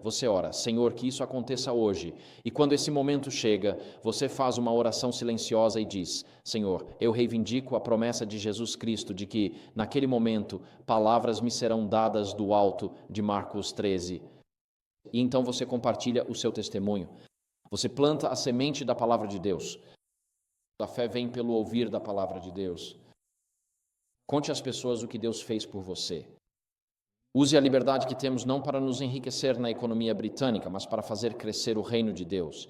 Speaker 1: Você ora, Senhor, que isso aconteça hoje. E quando esse momento chega, você faz uma oração silenciosa e diz, Senhor, eu reivindico a promessa de Jesus Cristo de que, naquele momento, palavras me serão dadas do alto de Marcos 13. E então você compartilha o seu testemunho. Você planta a semente da palavra de Deus. A fé vem pelo ouvir da palavra de Deus. Conte às pessoas o que Deus fez por você. Use a liberdade que temos não para nos enriquecer na economia britânica, mas para fazer crescer o reino de Deus.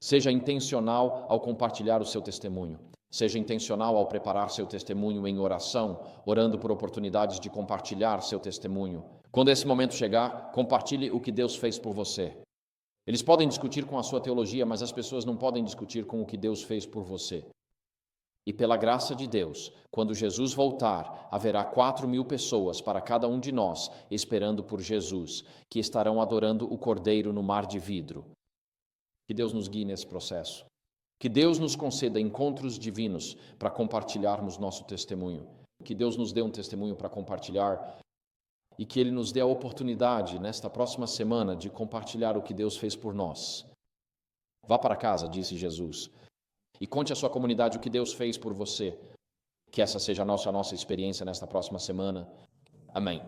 Speaker 1: Seja intencional ao compartilhar o seu testemunho. Seja intencional ao preparar seu testemunho em oração, orando por oportunidades de compartilhar seu testemunho. Quando esse momento chegar, compartilhe o que Deus fez por você. Eles podem discutir com a sua teologia, mas as pessoas não podem discutir com o que Deus fez por você. E pela graça de Deus, quando Jesus voltar, haverá 4.000 pessoas para cada um de nós, esperando por Jesus, que estarão adorando o Cordeiro no mar de vidro. Que Deus nos guie nesse processo. Que Deus nos conceda encontros divinos para compartilharmos nosso testemunho. Que Deus nos dê um testemunho para compartilhar e que Ele nos dê a oportunidade, nesta próxima semana, de compartilhar o que Deus fez por nós. Vá para casa, disse Jesus, e conte à sua comunidade o que Deus fez por você. Que essa seja a nossa experiência nesta próxima semana. Amém.